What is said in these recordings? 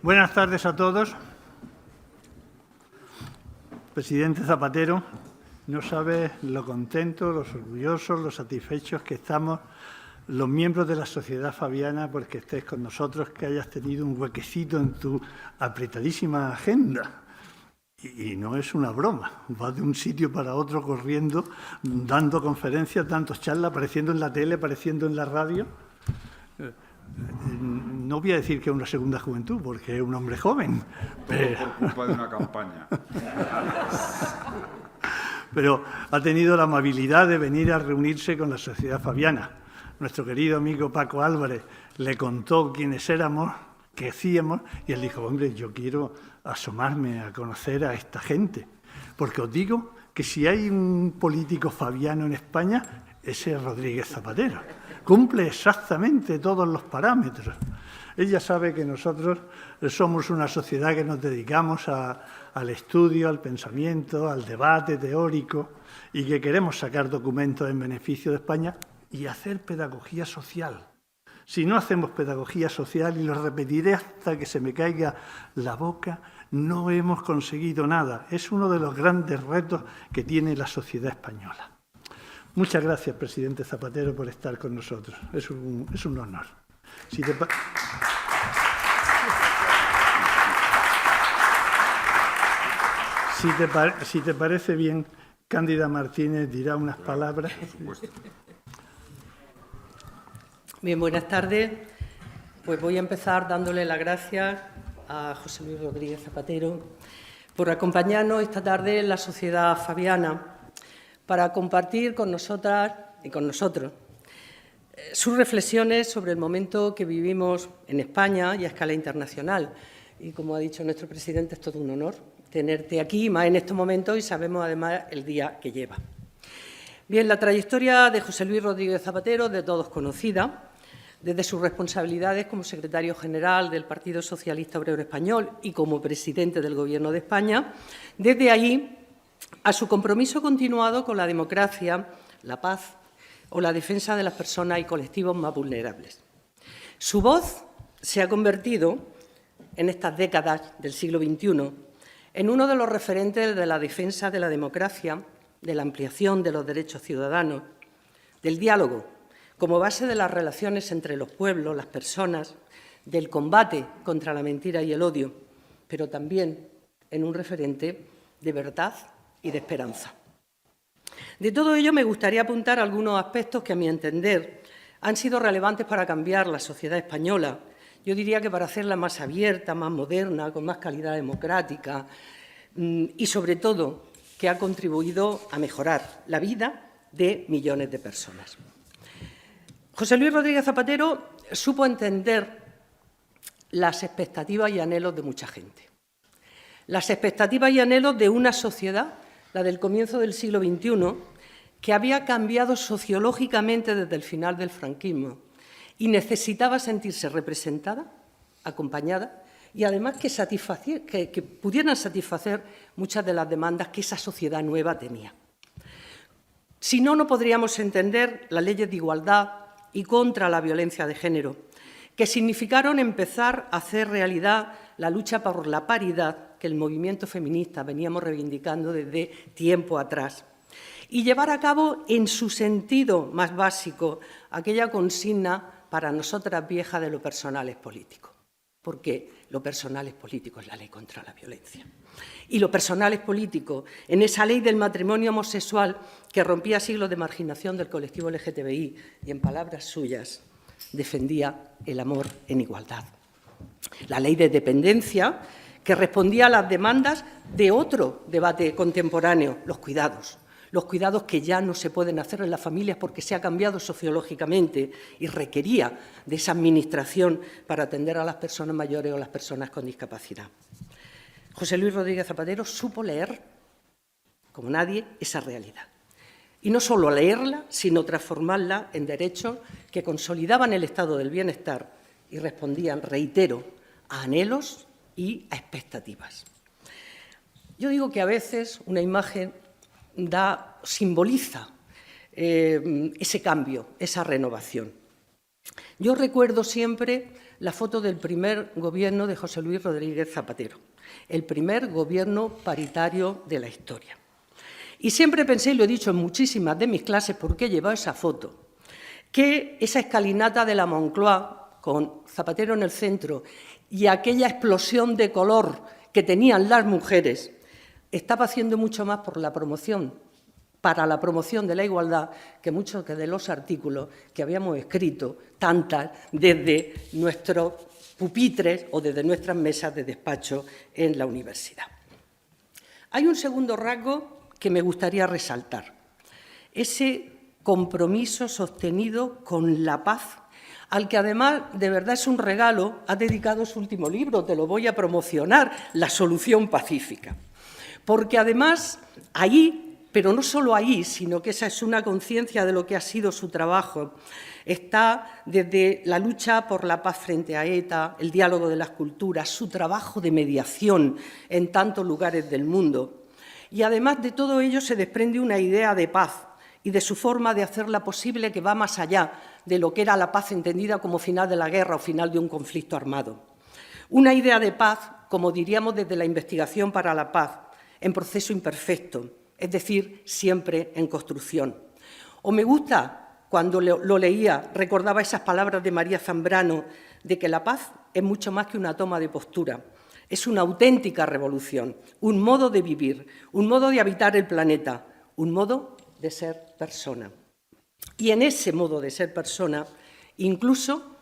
Buenas tardes a todos. Presidente Zapatero, no sabe lo contentos, los orgullosos, los satisfechos que estamos los miembros de la sociedad fabiana porque estés con nosotros, que hayas tenido un huequecito en tu apretadísima agenda. Y no es una broma, vas de un sitio para otro corriendo, dando conferencias, dando charlas, apareciendo en la tele, apareciendo en la radio. No voy a decir que es una segunda juventud, porque es un hombre joven. Pero por culpa de una campaña. Pero ha tenido la amabilidad de venir a reunirse con la sociedad fabiana. Nuestro querido amigo Paco Álvarez le contó quiénes éramos, qué hacíamos, y él dijo, hombre, yo quiero asomarme a conocer a esta gente. Porque os digo que si hay un político fabiano en España, ese es Rodríguez Zapatero. Cumple exactamente todos los parámetros. Ella sabe que nosotros somos una sociedad que nos dedicamos al estudio, al pensamiento, al debate teórico y que queremos sacar documentos en beneficio de España y hacer pedagogía social. Si no hacemos pedagogía social, y lo repetiré hasta que se me caiga la boca, no hemos conseguido nada. Es uno de los grandes retos que tiene la sociedad española. Muchas gracias, presidente Zapatero, por estar con nosotros. Es un honor. Si te parece bien, Cándida Martínez dirá unas palabras. Por supuesto. Bien, buenas tardes. Pues voy a empezar dándole las gracias a José Luis Rodríguez Zapatero por acompañarnos esta tarde en la sociedad fabiana para compartir con nosotras y con nosotros sus reflexiones sobre el momento que vivimos en España y a escala internacional. Y como ha dicho nuestro presidente, es todo un honor tenerte aquí, más en estos momentos, y sabemos además el día que lleva. Bien, la trayectoria de José Luis Rodríguez Zapatero, de todos conocida, desde sus responsabilidades como secretario general del Partido Socialista Obrero Español y como presidente del Gobierno de España, desde allí a su compromiso continuado con la democracia, la paz o la defensa de las personas y colectivos más vulnerables. Su voz se ha convertido, en estas décadas del siglo XXI, en uno de los referentes de la defensa de la democracia, de la ampliación de los derechos ciudadanos, del diálogo como base de las relaciones entre los pueblos, las personas, del combate contra la mentira y el odio, pero también en un referente de verdad y de esperanza. De todo ello me gustaría apuntar algunos aspectos que, a mi entender, han sido relevantes para cambiar la sociedad española. Yo diría que para hacerla más abierta, más moderna, con más calidad democrática y, sobre todo, que ha contribuido a mejorar la vida de millones de personas. José Luis Rodríguez Zapatero supo entender las expectativas y anhelos de mucha gente. Las expectativas y anhelos de una sociedad, la del comienzo del siglo XXI, que había cambiado sociológicamente desde el final del franquismo y necesitaba sentirse representada, acompañada y además que pudieran satisfacer muchas de las demandas que esa sociedad nueva tenía. Si no, no podríamos entender las leyes de igualdad y contra la violencia de género, que significaron empezar a hacer realidad la lucha por la paridad que el movimiento feminista veníamos reivindicando desde tiempo atrás, y llevar a cabo en su sentido más básico aquella consigna para nosotras vieja de lo personal es político, porque lo personal es político es la ley contra la violencia. Y lo personal es político en esa ley del matrimonio homosexual que rompía siglos de marginación del colectivo LGTBI y, en palabras suyas, defendía el amor en igualdad. La ley de dependencia que respondía a las demandas de otro debate contemporáneo, los cuidados que ya no se pueden hacer en las familias porque se ha cambiado sociológicamente y requería de esa administración para atender a las personas mayores o las personas con discapacidad. José Luis Rodríguez Zapatero supo leer, como nadie, esa realidad. Y no solo leerla, sino transformarla en derechos que consolidaban el estado del bienestar y respondían, reitero, a anhelos y a expectativas. Yo digo que a veces una imagen simboliza ese cambio, esa renovación. Yo recuerdo siempre la foto del primer gobierno de José Luis Rodríguez Zapatero, el primer gobierno paritario de la historia. Y siempre pensé, y lo he dicho en muchísimas de mis clases, porque he llevado esa foto, que esa escalinata de la Moncloa, con Zapatero en el centro, y aquella explosión de color que tenían las mujeres, estaba haciendo mucho más por la promoción, para la promoción de la igualdad, que muchos de los artículos que habíamos escrito, tantas, desde nuestros pupitres o desde nuestras mesas de despacho en la universidad. Hay un segundo rasgo que me gustaría resaltar, ese compromiso sostenido con la paz, al que además, de verdad es un regalo, ha dedicado su último libro, te lo voy a promocionar, La solución pacífica. Porque además, ahí, pero no solo ahí, sino que esa es una conciencia de lo que ha sido su trabajo, está desde la lucha por la paz frente a ETA, el diálogo de las culturas, su trabajo de mediación en tantos lugares del mundo. Y además de todo ello se desprende una idea de paz y de su forma de hacerla posible, que va más allá de lo que era la paz entendida como final de la guerra o final de un conflicto armado. Una idea de paz, como diríamos desde la investigación para la paz, en proceso imperfecto, es decir, siempre en construcción. O me gusta, cuando lo leía, recordaba esas palabras de María Zambrano, de que la paz es mucho más que una toma de postura. Es una auténtica revolución, un modo de vivir, un modo de habitar el planeta, un modo de ser persona. Y en ese modo de ser persona, incluso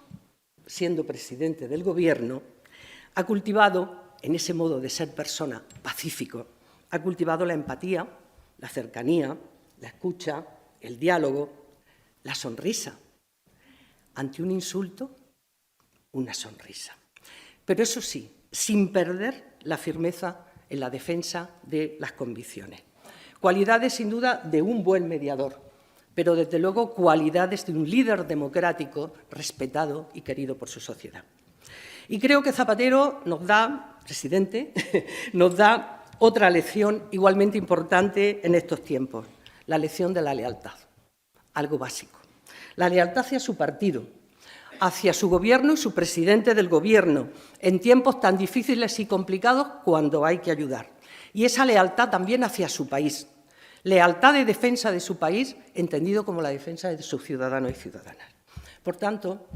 siendo presidente del Gobierno, ha cultivado, en ese modo de ser persona pacífico, ha cultivado la empatía, la cercanía, la escucha, el diálogo, la sonrisa. Ante un insulto, una sonrisa. Pero eso sí, sin perder la firmeza en la defensa de las convicciones. Cualidades, sin duda, de un buen mediador, pero, desde luego, cualidades de un líder democrático respetado y querido por su sociedad. Y creo que Zapatero nos da, presidente, nos da otra lección igualmente importante en estos tiempos, la lección de la lealtad, algo básico. La lealtad hacia su partido, hacia su Gobierno y su presidente del Gobierno, en tiempos tan difíciles y complicados cuando hay que ayudar. Y esa lealtad también hacia su país. Lealtad de defensa de su país, entendido como la defensa de sus ciudadanos y ciudadanas. Por tanto,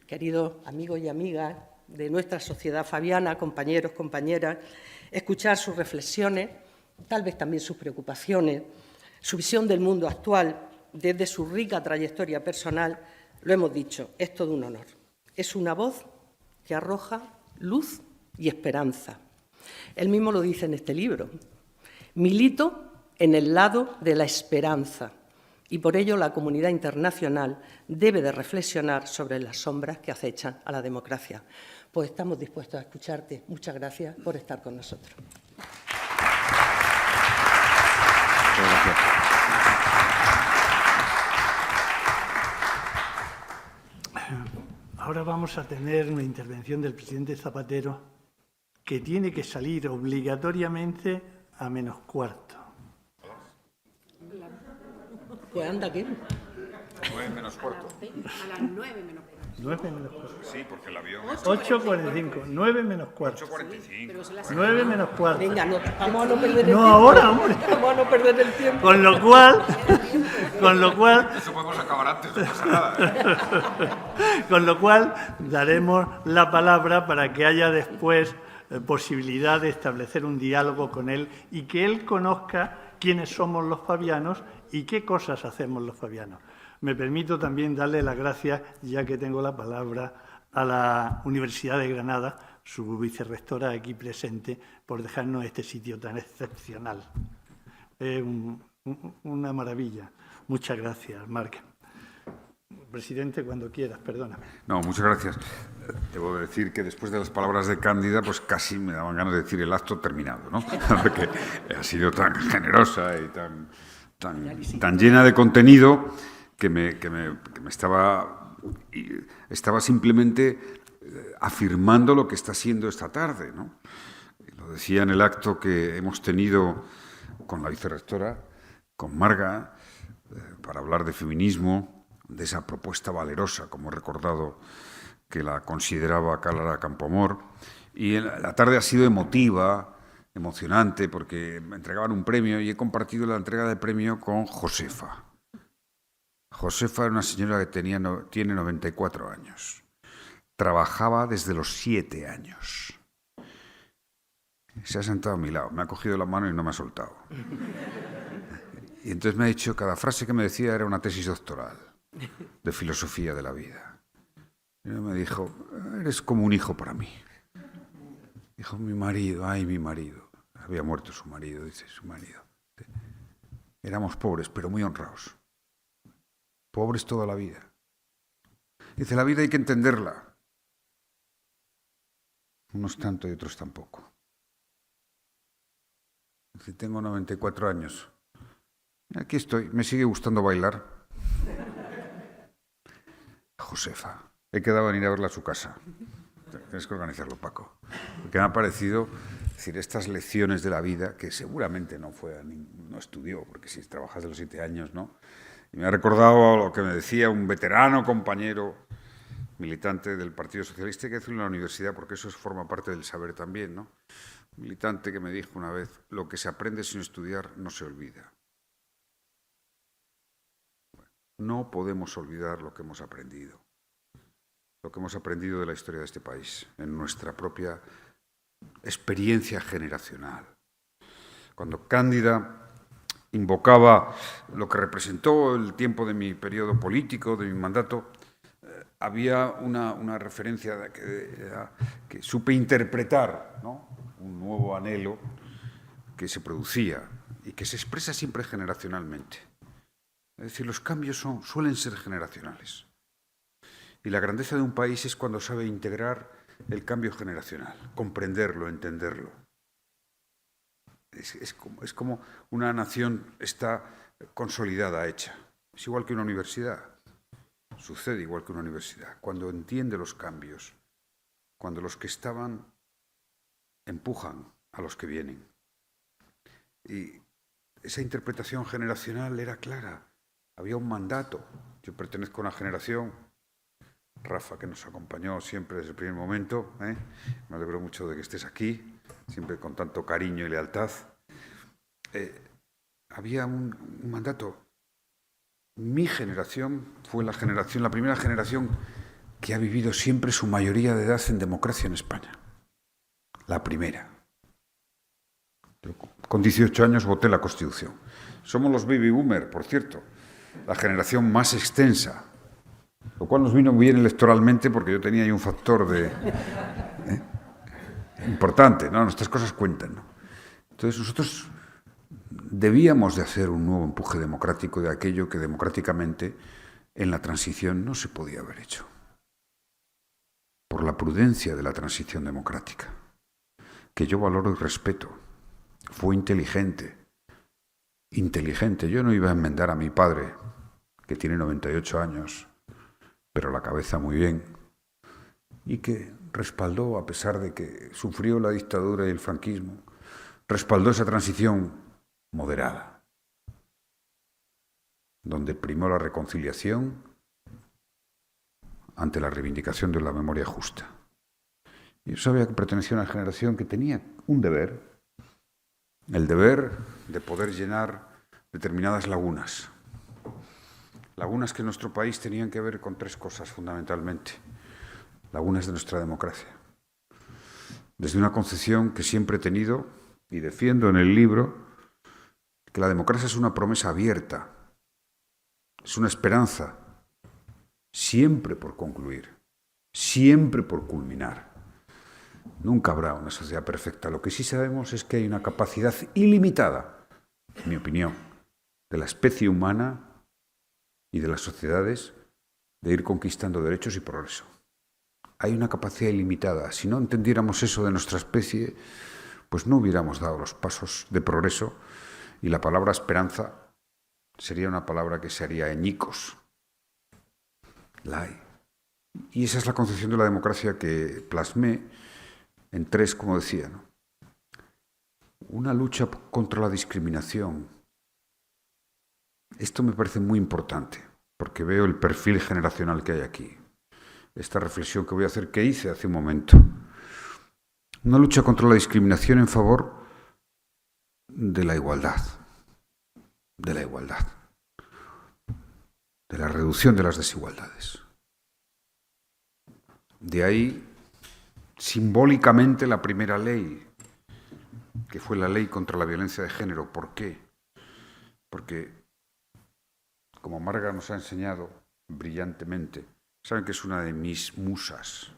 queridos amigos y amigas de nuestra sociedad fabiana, compañeros, compañeras, escuchar sus reflexiones, tal vez también sus preocupaciones, su visión del mundo actual, desde su rica trayectoria personal, lo hemos dicho, es todo un honor. Es una voz que arroja luz y esperanza. Él mismo lo dice en este libro. Milito en el lado de la esperanza y por ello la comunidad internacional debe de reflexionar sobre las sombras que acechan a la democracia. Pues estamos dispuestos a escucharte. Muchas gracias por estar con nosotros. Ahora vamos a tener una intervención del presidente Zapatero que tiene que salir obligatoriamente a -15. Pues anda, ¿qué? 9 menos cuarto. A las 9 menos cuarto. 9 menos cuarto. Sí, porque el avión... 8:45. 9 menos cuarto. 8:45. Pero se las 9 menos cuarto. Venga, no, vamos a no perder el tiempo. No, ahora, hombre. Vamos a no perder el tiempo. Con lo cual, Eso podemos acabar antes, no pasa nada. con lo cual daremos la palabra para que haya después posibilidad de establecer un diálogo con él y que él conozca quiénes somos los fabianos y qué cosas hacemos los fabianos. Me permito también darle las gracias, ya que tengo la palabra, a la Universidad de Granada, su vicerrectora aquí presente, por dejarnos este sitio tan excepcional. Una maravilla. Muchas gracias, Marc. Presidente, cuando quieras, perdóname. No, muchas gracias. Debo decir que después de las palabras de Cándida, pues casi me daban ganas de decir el acto terminado, ¿no? Porque ha sido tan generosa y tan llena de contenido que estaba simplemente afirmando lo que está siendo esta tarde, ¿no? Lo decía en el acto que hemos tenido con la vicerrectora, con Marga, para hablar de feminismo, de esa propuesta valerosa, como he recordado, que la consideraba Clara Campoamor. Y la tarde ha sido emocionante, porque me entregaban un premio y he compartido la entrega del premio con Josefa. Josefa era una señora que tiene 94 años. Trabajaba desde los 7 años. Se ha sentado a mi lado, me ha cogido la mano y no me ha soltado. Y entonces me ha dicho, cada frase que me decía era una tesis doctoral de filosofía de la vida. Y me dijo, eres como un hijo para mí. Dijo, mi marido, ay, mi marido. Había muerto su marido, dice, su marido. Éramos pobres, pero muy honrados. Pobres toda la vida. Dice, la vida hay que entenderla. Unos tanto y otros tampoco. Dice, tengo 94 años. Aquí estoy, me sigue gustando bailar. Josefa. He quedado en ir a verla a su casa. Tienes que organizarlo, Paco. Porque me ha parecido, decir, estas lecciones de la vida, que seguramente no estudió, porque si trabajas de los 7 años, ¿no? Y me ha recordado lo que me decía un veterano compañero militante del Partido Socialista, que hizo en la universidad, porque eso forma parte del saber también, ¿no? Un militante que me dijo una vez, lo que se aprende sin estudiar no se olvida. No podemos olvidar lo que hemos aprendido. Lo que hemos aprendido de la historia de este país, en nuestra propia experiencia generacional. Cuando Cándida invocaba lo que representó el tiempo de mi periodo político, de mi mandato, había una referencia que supe interpretar, ¿no? Un nuevo anhelo que se producía y que se expresa siempre generacionalmente. Es decir, los cambios suelen ser generacionales. Y la grandeza de un país es cuando sabe integrar el cambio generacional, comprenderlo, entenderlo. Es como una nación está consolidada, hecha. Es igual que una universidad. Sucede igual que una universidad. Cuando entiende los cambios, cuando los que estaban empujan a los que vienen. Y esa interpretación generacional era clara. Había un mandato. Yo pertenezco a una generación, Rafa, que nos acompañó siempre desde el primer momento. Me alegro mucho de que estés aquí, siempre con tanto cariño y lealtad. Había un mandato. Mi generación fue la primera generación que ha vivido siempre su mayoría de edad en democracia en España. La primera. Yo, con 18 años voté la Constitución. Somos los baby boomer, por cierto, la generación más extensa, lo cual nos vino bien electoralmente porque yo tenía ahí un factor importante, ¿no? Nuestras cosas cuentan, ¿no? Entonces nosotros debíamos de hacer un nuevo empuje democrático de aquello que democráticamente en la transición no se podía haber hecho. Por la prudencia de la transición democrática, que yo valoro y respeto. Fue inteligente. Yo no iba a enmendar a mi padre, que tiene 98 años, pero la cabeza muy bien, y que respaldó, a pesar de que sufrió la dictadura y el franquismo, respaldó esa transición moderada, donde primó la reconciliación ante la reivindicación de la memoria justa. Y yo sabía que pertenecía a una generación que tenía un deber, el deber de poder llenar determinadas lagunas. Lagunas que en nuestro país tenían que ver con 3 cosas fundamentalmente. Lagunas de nuestra democracia. Desde una concepción que siempre he tenido y defiendo en el libro, que la democracia es una promesa abierta, es una esperanza, siempre por concluir, siempre por culminar. Nunca habrá una sociedad perfecta. Lo que sí sabemos es que hay una capacidad ilimitada, en mi opinión, de la especie humana y de las sociedades de ir conquistando derechos y progreso. Hay una capacidad ilimitada. Si no entendiéramos eso de nuestra especie, pues no hubiéramos dado los pasos de progreso y la palabra esperanza sería una palabra que se haría añicos. La hay. Y esa es la concepción de la democracia que plasmé en 3, como decía, ¿no? Una lucha contra la discriminación. Esto me parece muy importante, porque veo el perfil generacional que hay aquí. esta reflexión que voy a hacer, que hice hace un momento. Una lucha contra la discriminación en favor de la igualdad, de la reducción de las desigualdades. De ahí, simbólicamente, la primera ley, que fue la ley contra la violencia de género. ¿Por qué? Porque, como Marga nos ha enseñado brillantemente, saben que es una de mis musas,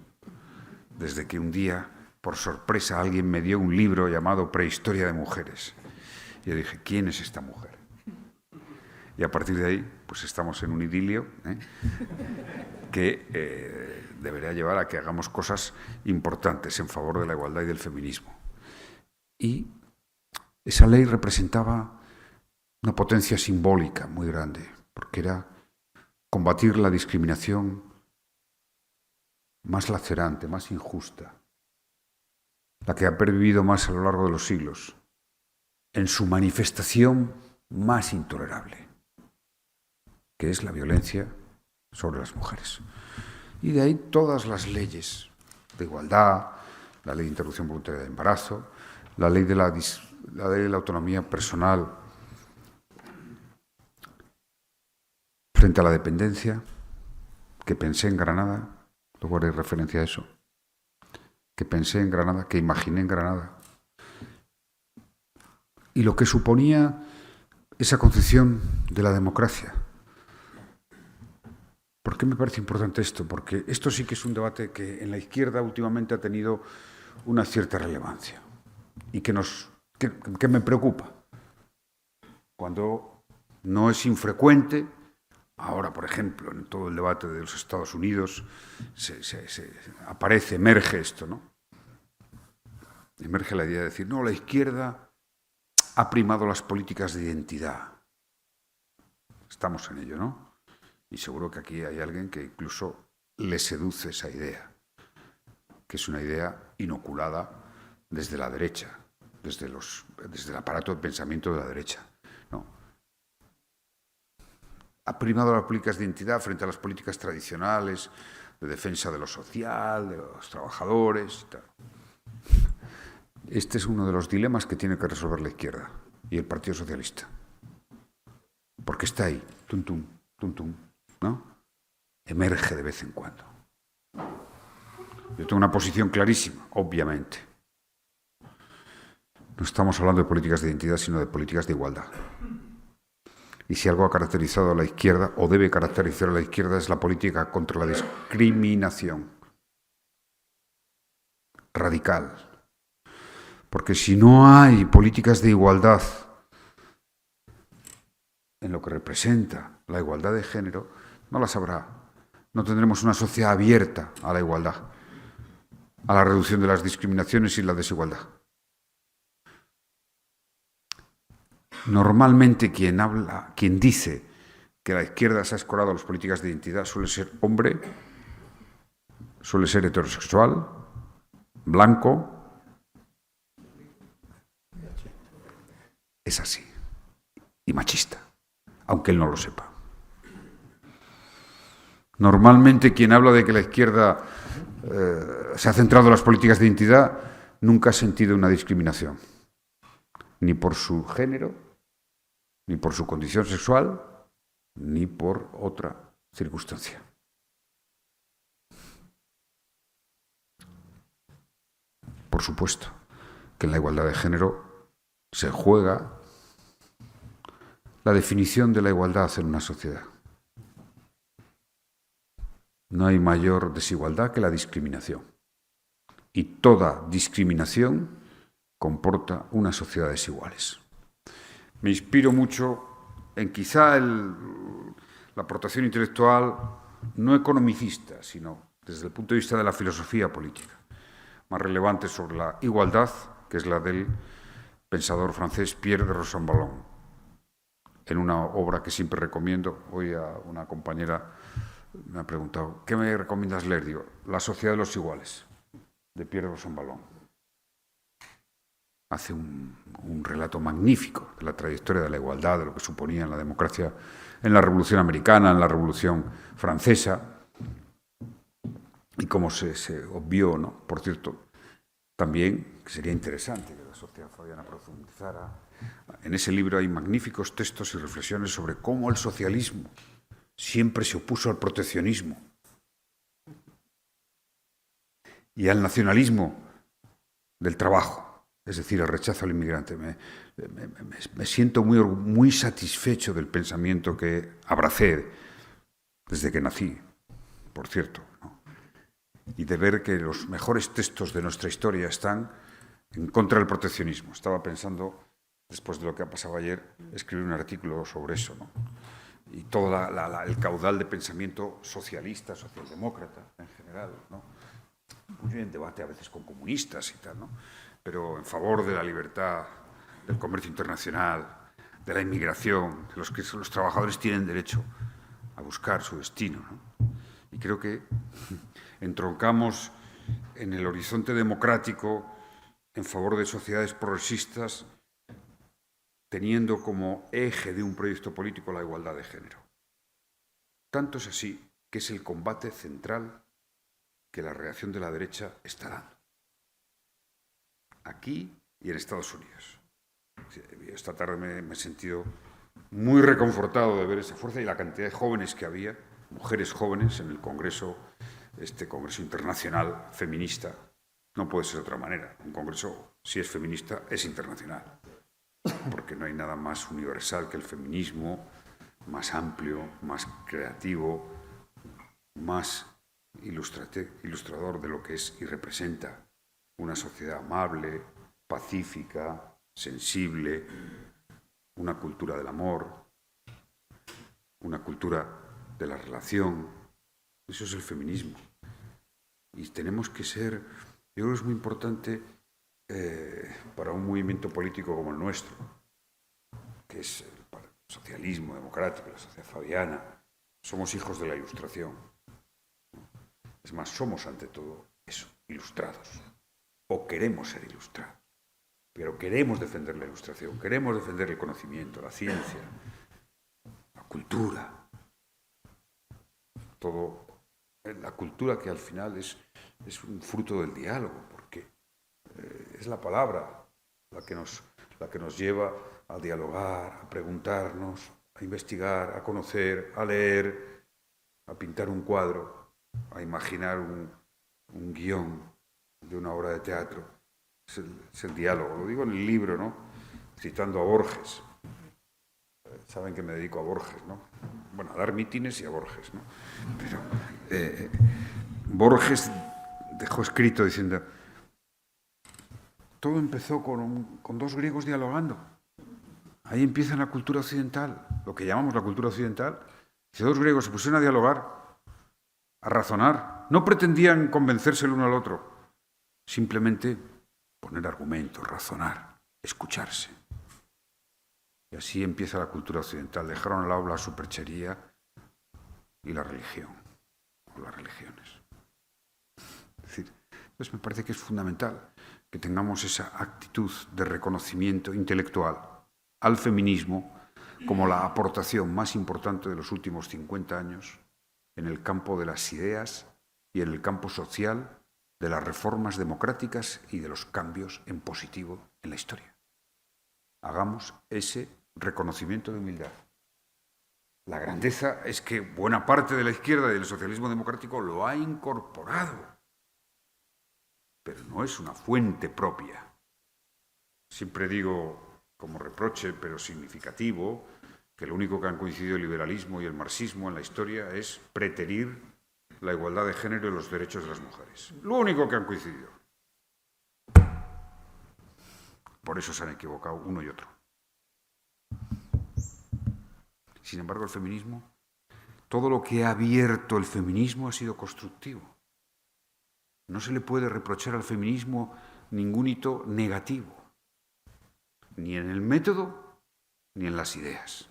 desde que un día, por sorpresa, alguien me dio un libro llamado Prehistoria de Mujeres. Y yo dije, ¿quién es esta mujer? Y a partir de ahí, pues estamos en un idilio, que debería llevar a que hagamos cosas importantes en favor de la igualdad y del feminismo. Y esa ley representaba una potencia simbólica muy grande, porque era combatir la discriminación más lacerante, más injusta, la que ha pervivido más a lo largo de los siglos, en su manifestación más intolerable, que es la violencia sobre las mujeres. Y de ahí todas las leyes de igualdad, la ley de interrupción voluntaria del embarazo, la ley de la autonomía personal frente a la dependencia, que pensé en Granada, luego haré referencia a eso, que pensé en Granada, que imaginé en Granada, y lo que suponía esa concepción de la democracia. ¿Por qué me parece importante esto? Porque esto sí que es un debate que en la izquierda últimamente ha tenido una cierta relevancia y que me preocupa. Cuando no es infrecuente, ahora, por ejemplo, en todo el debate de los Estados Unidos, emerge esto, ¿no? Emerge la idea de decir, no, la izquierda ha primado las políticas de identidad. Estamos en ello, ¿no? Y seguro que aquí hay alguien que incluso le seduce esa idea, que es una idea inoculada desde la derecha, desde el aparato de pensamiento de la derecha, ¿no? Ha primado las políticas de identidad frente a las políticas tradicionales de defensa de lo social, de los trabajadores y tal. Este es uno de los dilemas que tiene que resolver la izquierda y el Partido Socialista. Porque está ahí, tum, tum, tum, tum, ¿no? Emerge de vez en cuando. Yo tengo una posición clarísima, obviamente. No estamos hablando de políticas de identidad, sino de políticas de igualdad. Y si algo ha caracterizado a la izquierda, o debe caracterizar a la izquierda, es la política contra la discriminación radical. Porque si no hay políticas de igualdad en lo que representa la igualdad de género, no las habrá. No tendremos una sociedad abierta a la igualdad, a la reducción de las discriminaciones y la desigualdad. Normalmente quien dice que la izquierda se ha escorado a las políticas de identidad suele ser hombre, suele ser heterosexual, blanco. Es así. Y machista, aunque él no lo sepa. Normalmente quien habla de que la izquierda se ha centrado en las políticas de identidad nunca ha sentido una discriminación, ni por su género, ni por su condición sexual, ni por otra circunstancia. Por supuesto que en la igualdad de género se juega la definición de la igualdad en una sociedad. No hay mayor desigualdad que la discriminación. Y toda discriminación comporta unas sociedades iguales. Me inspiro mucho en quizá la aportación intelectual no economicista, sino desde el punto de vista de la filosofía política, más relevante sobre la igualdad, que es la del pensador francés Pierre de Rosanvallon, en una obra que siempre recomiendo. Hoy a una compañera me ha preguntado, ¿qué me recomiendas leer? Digo, La sociedad de los iguales, de Pierre de Rosanvallon. Hace un relato magnífico de la trayectoria de la igualdad, de lo que suponía en la democracia, en la Revolución Americana, en la Revolución Francesa. y como se obvió, ¿no? Por cierto, también sería interesante que la sociedad fabiana profundizara. En ese libro hay magníficos textos y reflexiones sobre cómo el socialismo siempre se opuso al proteccionismo y al nacionalismo del trabajo, es decir, al rechazo al inmigrante. Me siento muy satisfecho del pensamiento que abracé desde que nací, por cierto, ¿no? Y de ver que los mejores textos de nuestra historia están en contra del proteccionismo. Estaba pensando, después de lo que ha pasado ayer, escribir un artículo sobre eso, ¿no? Y todo el caudal de pensamiento socialista, socialdemócrata en general, ¿no? Muy bien, debate a veces con comunistas y tal, ¿no? Pero en favor de la libertad, del comercio internacional, de la inmigración, de los que los trabajadores tienen derecho a buscar su destino, ¿no? Y creo que entroncamos en el horizonte democrático en favor de sociedades progresistas, teniendo como eje de un proyecto político la igualdad de género. Tanto es así que es el combate central que la reacción de la derecha está dando, aquí y en Estados Unidos. Esta tarde me he sentido muy reconfortado de ver esa fuerza y la cantidad de jóvenes que había, mujeres jóvenes en el Congreso, este Congreso Internacional Feminista. No puede ser de otra manera. Un Congreso, si es feminista, es internacional, porque no hay nada más universal que el feminismo, más amplio, más creativo, más ilustrador de lo que es y representa una sociedad amable, pacífica, sensible, una cultura del amor, una cultura de la relación. Eso es el feminismo. Y tenemos que ser, yo creo que es muy importante para un movimiento político como el nuestro, que es el socialismo democrático, la sociedad fabiana. Somos hijos de la Ilustración. Es más, somos ante todo eso, ilustrados. O queremos ser ilustrados. Pero queremos defender la Ilustración, queremos defender el conocimiento, la ciencia, la cultura. Todo, la cultura que al final es un fruto del diálogo, porque es la palabra la que nos lleva a dialogar, a preguntarnos, a investigar, a conocer, a leer, a pintar un cuadro, a imaginar un guión de una obra de teatro. Es el diálogo. Lo digo en el libro, ¿no? Citando a Borges. Saben que me dedico a Borges, ¿no? Bueno, a dar mítines y a Borges, ¿no? Pero Borges dejó escrito diciendo: todo empezó con dos griegos dialogando. Ahí empieza la cultura occidental, lo que llamamos la cultura occidental. Si dos griegos se pusieron a dialogar, a razonar, no pretendían convencerse el uno al otro, simplemente poner argumentos, razonar, escucharse. Y así empieza la cultura occidental. Dejaron al lado la superchería y la religión, o las religiones. Es decir, entonces me parece que es fundamental que tengamos esa actitud de reconocimiento intelectual al feminismo como la aportación más importante de los últimos 50 años en el campo de las ideas y en el campo social de las reformas democráticas y de los cambios en positivo en la historia. Hagamos ese reconocimiento de humildad. La grandeza es que buena parte de la izquierda y del socialismo democrático lo ha incorporado, pero no es una fuente propia. Siempre digo, como reproche, pero significativo, que lo único que han coincidido el liberalismo y el marxismo en la historia es preterir la igualdad de género y los derechos de las mujeres. Lo único que han coincidido. Por eso se han equivocado uno y otro. Sin embargo, el feminismo, todo lo que ha abierto el feminismo ha sido constructivo. No se le puede reprochar al feminismo ningún hito negativo, ni en el método ni en las ideas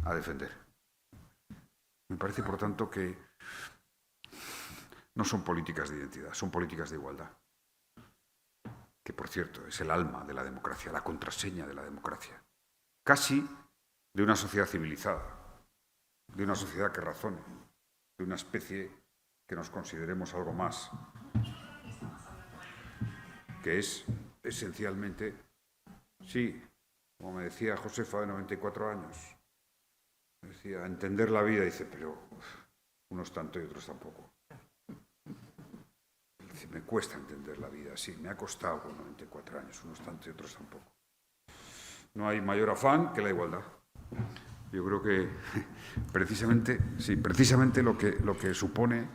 a defender. Me parece, por tanto, que no son políticas de identidad, son políticas de igualdad, que, por cierto, es el alma de la democracia, la contraseña de la democracia, casi de una sociedad civilizada, de una sociedad que razone, de una especie que nos consideremos algo más, que es esencialmente, sí, como me decía Josefa, de 94 años, me decía, entender la vida, dice, pero unos tanto y otros tampoco. Dice, me cuesta entender la vida, sí, me ha costado con 94 años, unos tanto y otros tampoco. No hay mayor afán que la igualdad. Yo creo que precisamente lo que supone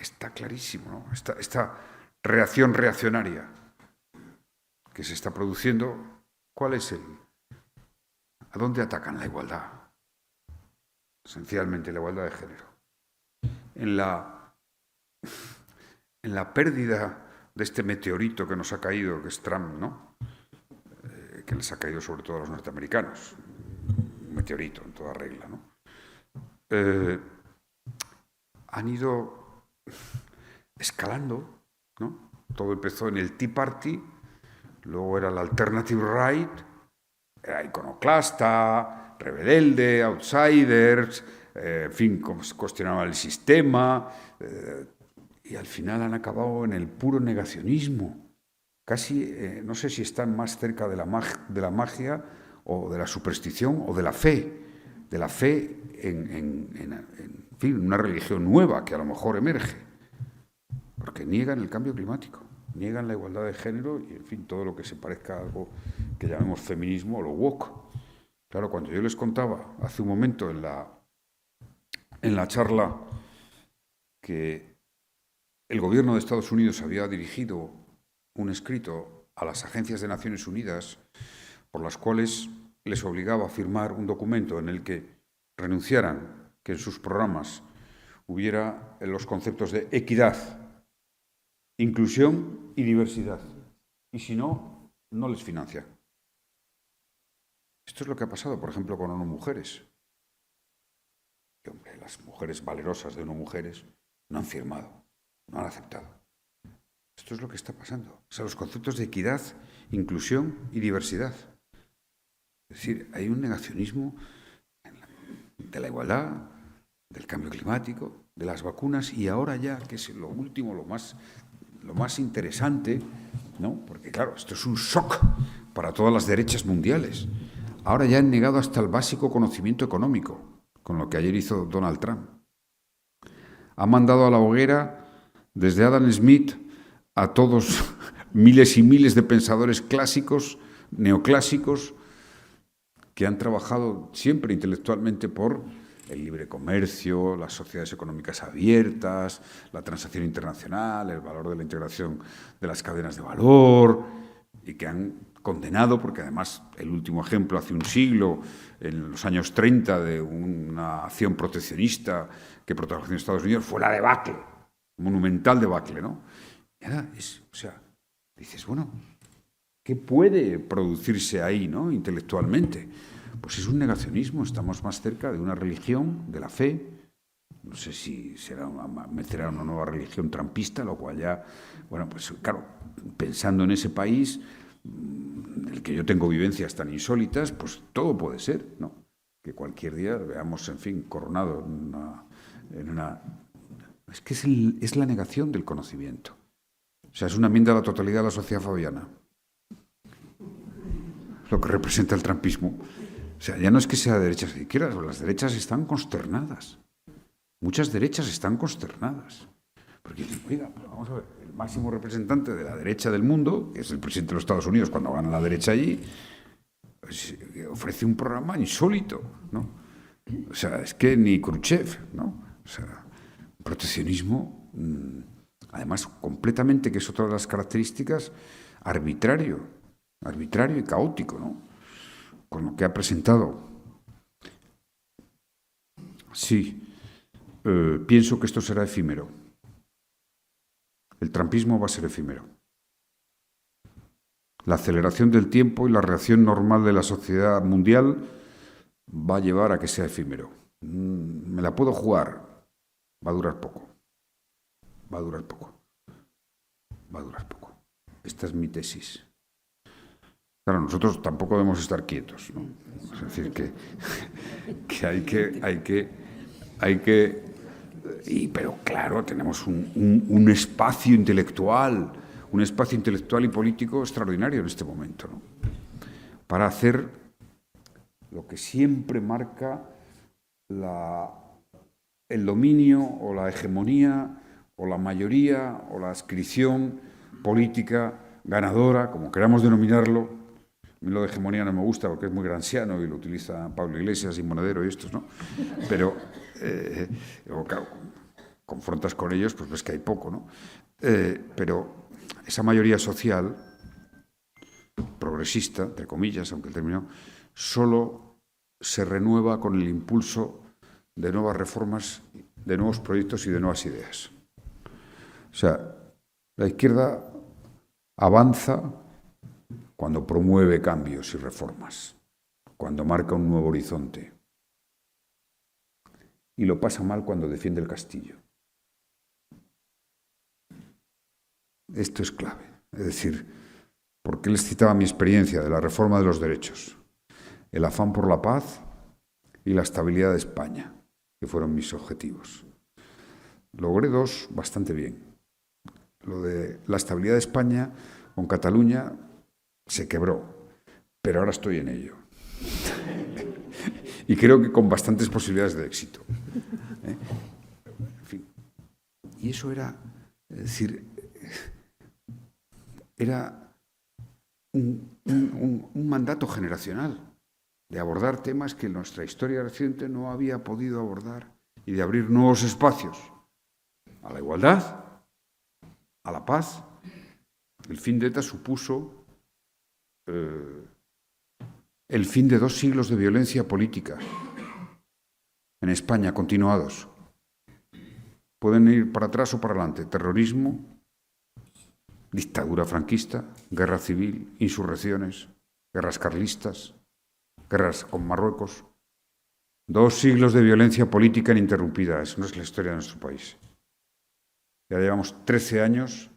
está clarísimo, ¿no? Esta reacción reaccionaria que se está produciendo, ¿cuál es ¿a dónde atacan la igualdad? Esencialmente la igualdad de género. En la pérdida de este meteorito que nos ha caído, que es Trump, ¿no? Que les ha caído sobre todo a los norteamericanos. Un meteorito en toda regla, ¿no? Han ido escalando, ¿no? Todo empezó en el Tea Party, luego era el Alternative Right, era iconoclasta, rebelde, outsiders, en fin, cuestionaban el sistema, y al final han acabado en el puro negacionismo. Casi, no sé si están más cerca de la magia o de la superstición o de la fe en fin, una religión nueva que a lo mejor emerge, porque niegan el cambio climático, niegan la igualdad de género y, en fin, todo lo que se parezca a algo que llamemos feminismo o lo woke. Claro, cuando yo les contaba hace un momento en la charla que el gobierno de Estados Unidos había dirigido un escrito a las agencias de Naciones Unidas por las cuales les obligaba a firmar un documento en el que renunciaran que en sus programas hubiera los conceptos de equidad, inclusión y diversidad. Y si no, no les financia. Esto es lo que ha pasado, por ejemplo, con ONU Mujeres. Que, hombre, las mujeres valerosas de ONU Mujeres no han firmado, no han aceptado. Esto es lo que está pasando. O sea, los conceptos de equidad, inclusión y diversidad. Es decir, hay un negacionismo de la igualdad, del cambio climático, de las vacunas y ahora ya, que es lo último, lo más interesante, ¿no? Porque claro, esto es un shock para todas las derechas mundiales. Ahora ya han negado hasta el básico conocimiento económico, con lo que ayer hizo Donald Trump. Ha mandado a la hoguera desde Adam Smith a todos miles y miles de pensadores clásicos, neoclásicos, que han trabajado siempre intelectualmente por el libre comercio, las sociedades económicas abiertas, la transacción internacional, el valor de la integración de las cadenas de valor, y que han condenado, porque además el último ejemplo hace un siglo, en los años 30, de una acción proteccionista que protagonizó Estados Unidos, fue la debacle, monumental debacle, ¿no? Y ahora dices, bueno, ¿qué puede producirse ahí, ¿no? Intelectualmente? Pues es un negacionismo, estamos más cerca de una religión, de la fe. No sé si será una nueva religión trampista, lo cual ya, bueno, pues claro, pensando en ese país, en el que yo tengo vivencias tan insólitas, pues todo puede ser, ¿no? Que cualquier día veamos, en fin, coronado en una... Es que es la negación del conocimiento. O sea, es una enmienda a la totalidad de la sociedad fabiana. Lo que representa el trumpismo. O sea, ya no es que sea de derechas o de izquierdas, las derechas están consternadas. Muchas derechas están consternadas. Porque dicen, oiga, pero vamos a ver, el máximo representante de la derecha del mundo, que es el presidente de los Estados Unidos cuando gana la derecha allí, pues, ofrece un programa insólito, ¿no? O sea, es que ni Khrushchev, ¿no? O sea, proteccionismo, además completamente, que es otra de las características, arbitrario y caótico, ¿no? Con lo que ha presentado. Sí, pienso que esto será efímero. El trumpismo va a ser efímero. La aceleración del tiempo y la reacción normal de la sociedad mundial va a llevar a que sea efímero. Me la puedo jugar. Va a durar poco. Va a durar poco. Va a durar poco. Esta es mi tesis. Claro, nosotros tampoco debemos estar quietos, ¿no? Es decir, que hay que Pero claro, tenemos un espacio intelectual y político extraordinario en este momento, ¿no? Para hacer lo que siempre marca el dominio o la hegemonía o la mayoría o la adscripción política ganadora, como queramos denominarlo. A mí lo de hegemonía no me gusta porque es muy gramsciano y lo utiliza Pablo Iglesias y Monedero y estos, ¿no? Pero, claro, confrontas con ellos, pues ves que hay poco, ¿no? Pero esa mayoría social, progresista, entre comillas, aunque el término, solo se renueva con el impulso de nuevas reformas, de nuevos proyectos y de nuevas ideas. O sea, la izquierda avanza cuando promueve cambios y reformas, cuando marca un nuevo horizonte. Y lo pasa mal cuando defiende el castillo. Esto es clave. Es decir, porque les citaba mi experiencia de la reforma de los derechos, el afán por la paz y la estabilidad de España, que fueron mis objetivos. Logré dos bastante bien. Lo de la estabilidad de España con Cataluña se quebró, pero ahora estoy en ello. Y creo que con bastantes posibilidades de éxito. En fin. Y eso era, es decir, era un mandato generacional de abordar temas que en nuestra historia reciente no había podido abordar y de abrir nuevos espacios a la igualdad, a la paz. El fin de ETA supuso el fin de 2 siglos de violencia política en España, continuados. Pueden ir para atrás o para adelante. Terrorismo, dictadura franquista, guerra civil, insurrecciones, guerras carlistas, guerras con Marruecos. 2 siglos de violencia política ininterrumpida. Eso no es la historia de nuestro país. Ya llevamos 13 años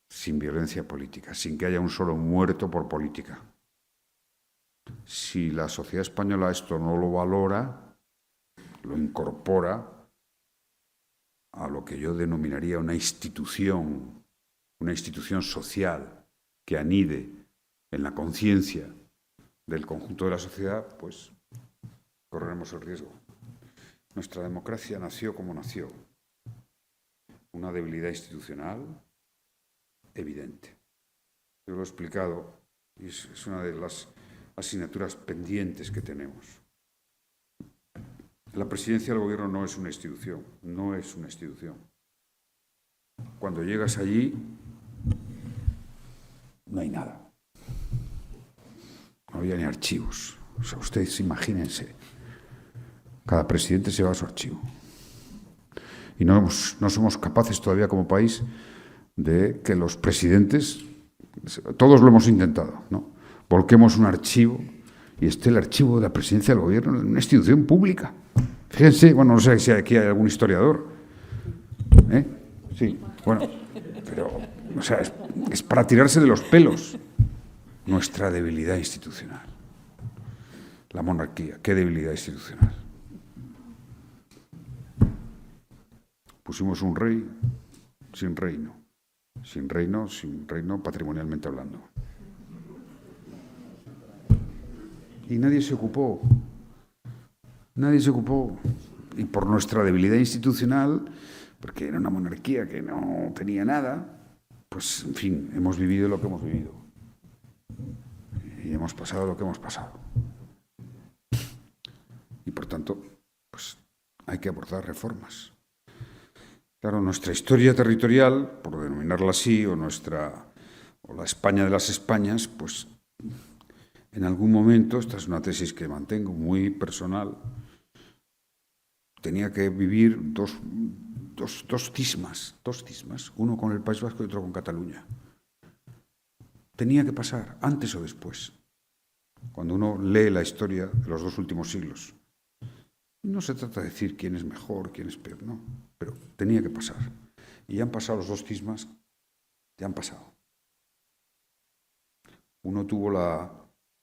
sin violencia política, sin que haya un solo muerto por política. Si la sociedad española esto no lo valora, lo incorpora a lo que yo denominaría una institución social que anide en la conciencia del conjunto de la sociedad, pues correremos el riesgo. Nuestra democracia nació como nació. Una debilidad institucional evidente. Yo lo he explicado y es una de las asignaturas pendientes que tenemos. La presidencia del gobierno no es una institución, no es una institución. Cuando llegas allí, no hay nada. No había ni archivos. O sea, ustedes imagínense, cada presidente se va a su archivo. Y no somos capaces todavía como país de que los presidentes, todos lo hemos intentado, ¿no? Volquemos un archivo y esté el archivo de la presidencia del gobierno en una institución pública. Fíjense, bueno, no sé si aquí hay algún historiador. Sí, bueno, pero, o sea, es para tirarse de los pelos nuestra debilidad institucional. La monarquía, qué debilidad institucional. Pusimos un rey sin reino. Sin reino patrimonialmente hablando. Y nadie se ocupó. Y por nuestra debilidad institucional, porque era una monarquía que no tenía nada, pues, en fin, hemos vivido lo que hemos vivido. Y hemos pasado lo que hemos pasado. Y, por tanto, pues, hay que abordar reformas. Claro, nuestra historia territorial, por denominarla así, o la España de las Españas, pues en algún momento, esta es una tesis que mantengo muy personal, tenía que vivir dos cismas, uno con el País Vasco y otro con Cataluña. Tenía que pasar, antes o después, cuando uno lee la historia de los 2 últimos siglos. No se trata de decir quién es mejor, quién es peor, no, pero tenía que pasar. Y ya han pasado los 2 cismas, ya han pasado. Uno tuvo la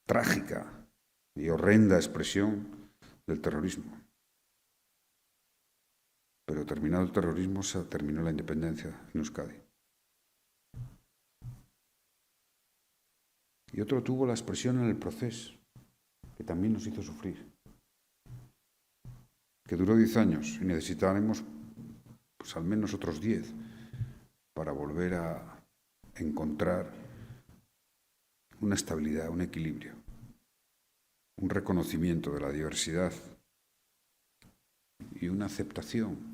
trágica y horrenda expresión del terrorismo. pero terminado el terrorismo se terminó la independencia en Euskadi. Y otro tuvo la expresión en el proceso, que también nos hizo sufrir, que duró 10 años y necesitaremos pues al menos otros 10 para volver a encontrar una estabilidad, un equilibrio, un reconocimiento de la diversidad y una aceptación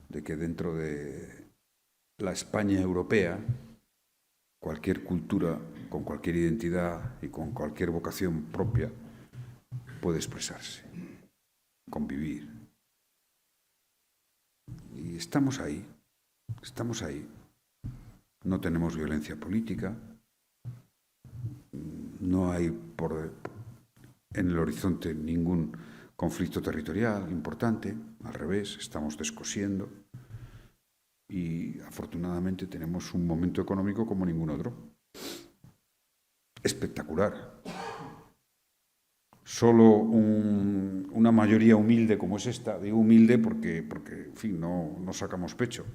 de que dentro de la España europea, cualquier cultura, con cualquier identidad y con cualquier vocación propia, puede expresarse, convivir. Y estamos ahí. No tenemos violencia política, no hay en el horizonte ningún conflicto territorial importante, al revés, estamos descosiendo y afortunadamente tenemos un momento económico como ningún otro. Espectacular. Solo una mayoría humilde como es esta, digo humilde porque en fin, no sacamos pecho,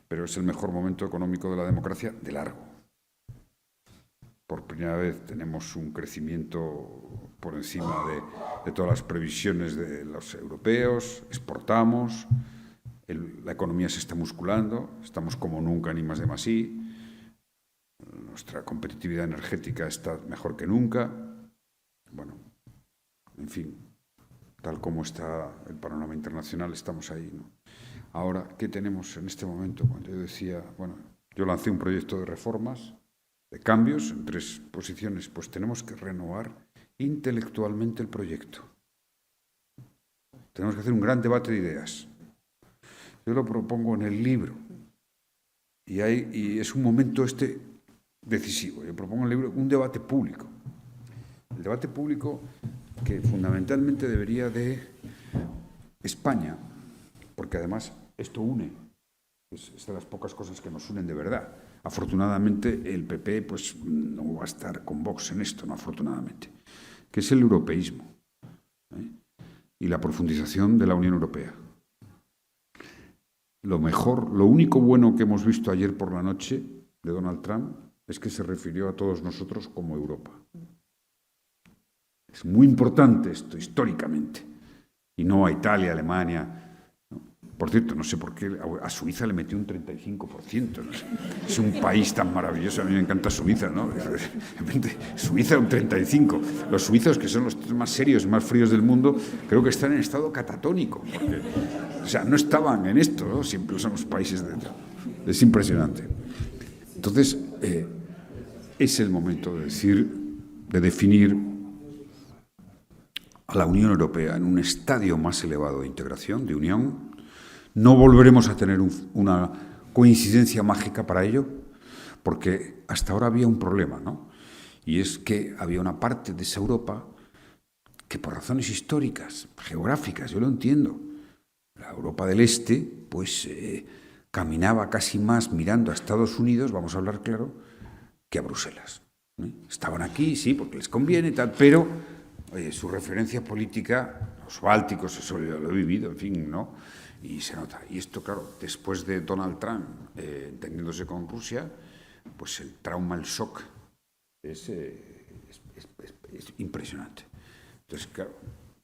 pero es el mejor momento económico de la democracia de largo. Por primera vez tenemos un crecimiento por encima de todas las previsiones de los europeos, exportamos, la economía se está musculando, estamos como nunca en I+D+I, nuestra competitividad energética está mejor que nunca. Bueno, en fin, tal como está el panorama internacional, estamos ahí, ¿no? Ahora, ¿qué tenemos en este momento? Cuando yo decía, bueno, yo lancé un proyecto de reformas, de cambios en 3 posiciones, pues tenemos que renovar intelectualmente el proyecto. Tenemos que hacer un gran debate de ideas. Yo lo propongo en el libro y es un momento decisivo. Yo propongo en el libro un debate público. El debate público que fundamentalmente debería de España, porque además esto une, es de las pocas cosas que nos unen de verdad. Afortunadamente el PP pues no va a estar con Vox en esto, no afortunadamente, que es el europeísmo, ¿eh? Y la profundización de la Unión Europea. Lo único bueno que hemos visto ayer por la noche de Donald Trump es que se refirió a todos nosotros como Europa. Es muy importante esto históricamente, y no a Italia, Alemania. Por cierto, no sé por qué a Suiza le metió un 35%. No sé. Es un país tan maravilloso, a mí me encanta Suiza, ¿no? Suiza un 35%. Los suizos, que son los más serios y más fríos del mundo, creo que están en estado catatónico. Porque, o sea, no estaban en esto, ¿no? Siempre son los países dentro. Es impresionante. Entonces, es el momento de definir a la Unión Europea en un estadio más elevado de integración, de unión. No volveremos a tener una coincidencia mágica para ello, porque hasta ahora había un problema, ¿no? Y es que había una parte de esa Europa que por razones históricas, geográficas, yo lo entiendo, la Europa del Este, pues caminaba casi más mirando a Estados Unidos, vamos a hablar claro, que a Bruselas. Estaban aquí, sí, porque les conviene y tal, pero su referencia política, los bálticos, eso yo lo he vivido, en fin, ¿no? Y se nota. Y esto, claro, después de Donald Trump entendiéndose con Rusia, pues el trauma, el shock es impresionante. Entonces, claro,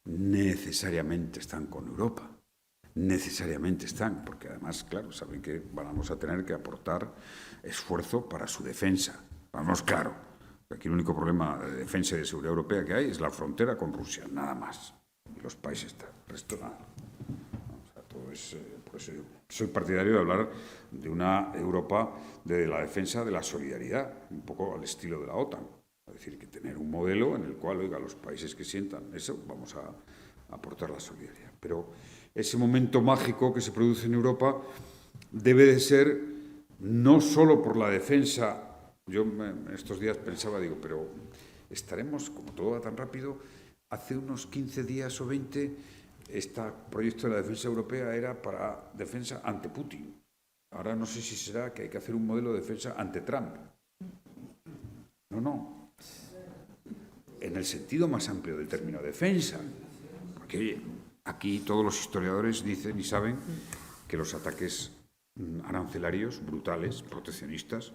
necesariamente están con Europa. Necesariamente están, porque además, claro, saben que vamos a tener que aportar esfuerzo para su defensa. Vamos, claro. Aquí el único problema de defensa y de seguridad europea que hay es la frontera con Rusia, nada más. Y los países, el resto nada. Por eso yo soy partidario de hablar de una Europa de la defensa de la solidaridad, un poco al estilo de la OTAN. Es decir, que tener un modelo en el cual, oiga, los países que sientan eso, vamos a aportar la solidaridad. Pero ese momento mágico que se produce en Europa debe de ser no solo por la defensa. Yo estos días pensaba, digo, pero estaremos, como todo va tan rápido, hace unos 15 días o 20... Este proyecto de la defensa europea era para defensa ante Putin. Ahora no sé si será que hay que hacer un modelo de defensa ante Trump. No. En el sentido más amplio del término defensa. Porque, oye, aquí todos los historiadores dicen y saben que los ataques arancelarios, brutales, proteccionistas,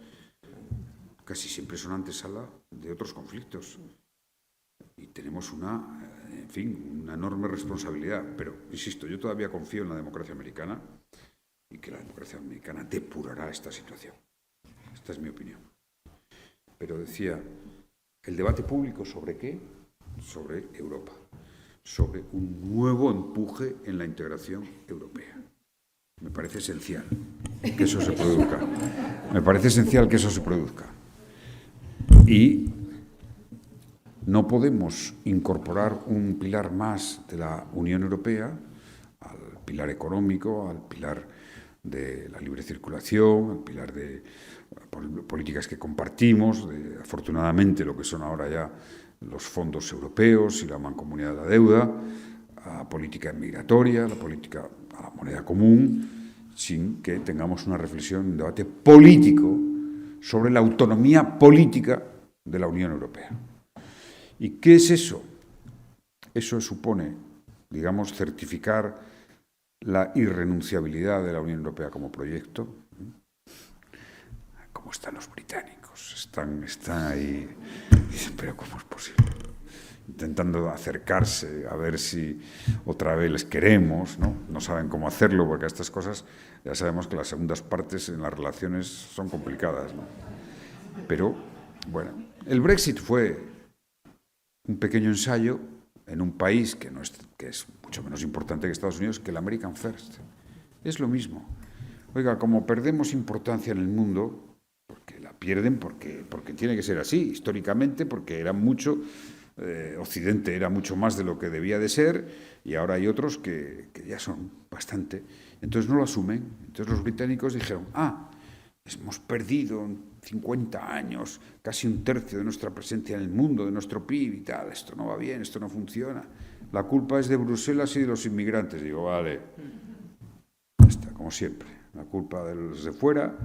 casi siempre son antesala de otros conflictos. Y tenemos una enorme responsabilidad. Pero, insisto, yo todavía confío en la democracia americana y que la democracia americana depurará esta situación. Esta es mi opinión. Pero decía, ¿el debate público sobre qué? Sobre Europa. Sobre un nuevo empuje en la integración europea. Me parece esencial que eso se produzca. Me parece esencial que eso se produzca. Y no podemos incorporar un pilar más de la Unión Europea, al pilar económico, al pilar de la libre circulación, al pilar de políticas que compartimos, afortunadamente lo que son ahora ya los fondos europeos y la mancomunidad de la deuda, a política migratoria, a la moneda común, sin que tengamos una reflexión, un debate político sobre la autonomía política de la Unión Europea. ¿Y qué es eso? Eso supone, digamos, certificar la irrenunciabilidad de la Unión Europea como proyecto. ¿Cómo están los británicos? Están ahí, dicen, pero ¿cómo es posible? Intentando acercarse a ver si otra vez les queremos, ¿no? No saben cómo hacerlo, porque estas cosas ya sabemos que las segundas partes en las relaciones son complicadas, ¿no? Pero, bueno, el Brexit fue un pequeño ensayo en un país que es mucho menos importante que Estados Unidos, que el American First. Es lo mismo. Oiga, como perdemos importancia en el mundo, porque la pierden porque tiene que ser así, históricamente, porque era mucho, Occidente era mucho más de lo que debía de ser, y ahora hay otros que ya son bastante. Entonces no lo asumen. Entonces los británicos dijeron, hemos perdido 50 años, casi un tercio de nuestra presencia en el mundo, de nuestro PIB y tal, esto no va bien, esto no funciona. La culpa es de Bruselas y de los inmigrantes. Digo, vale, está como siempre. La culpa de los de fuera,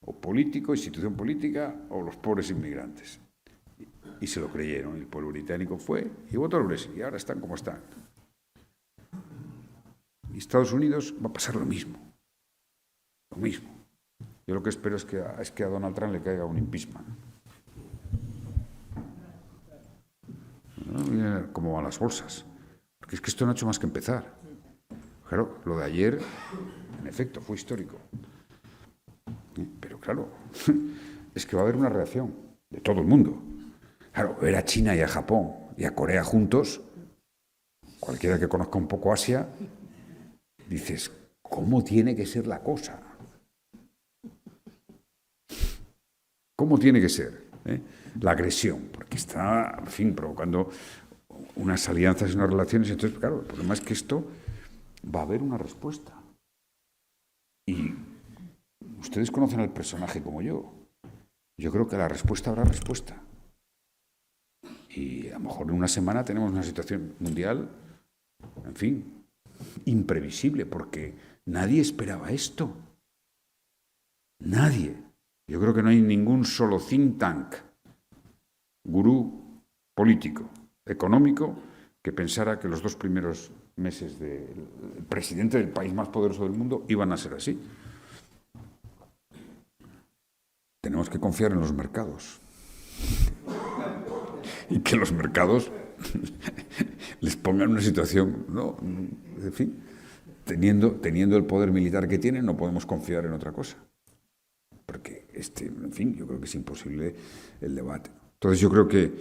o político, institución política, o los pobres inmigrantes. Y se lo creyeron. El pueblo británico fue y votó al Brexit, y ahora están como están. Y Estados Unidos va a pasar lo mismo. Lo mismo. Yo lo que espero es que a Donald Trump le caiga un impeachment. ¿No? Como a las bolsas. Porque es que esto no ha hecho más que empezar. Claro, lo de ayer, en efecto, fue histórico. Pero claro, es que va a haber una reacción de todo el mundo. Claro, ver a China y a Japón y a Corea juntos, cualquiera que conozca un poco Asia, dices, ¿cómo tiene que ser la cosa? ¿Cómo tiene que ser? La agresión, porque está, en fin, provocando unas alianzas y unas relaciones. Entonces, claro, el problema es que esto va a haber una respuesta. Y ustedes conocen al personaje como yo. Yo creo que a la respuesta habrá respuesta. Y a lo mejor en una semana tenemos una situación mundial, en fin, imprevisible, porque nadie esperaba esto. Nadie. Yo creo que no hay ningún solo think tank, gurú político, económico, que pensara que los 2 primeros meses del presidente del país más poderoso del mundo iban a ser así. Tenemos que confiar en los mercados. Y que los mercados les pongan una situación, ¿no? En fin, teniendo el poder militar que tienen, no podemos confiar en otra cosa. Porque, en fin, yo creo que es imposible el debate. Entonces yo creo que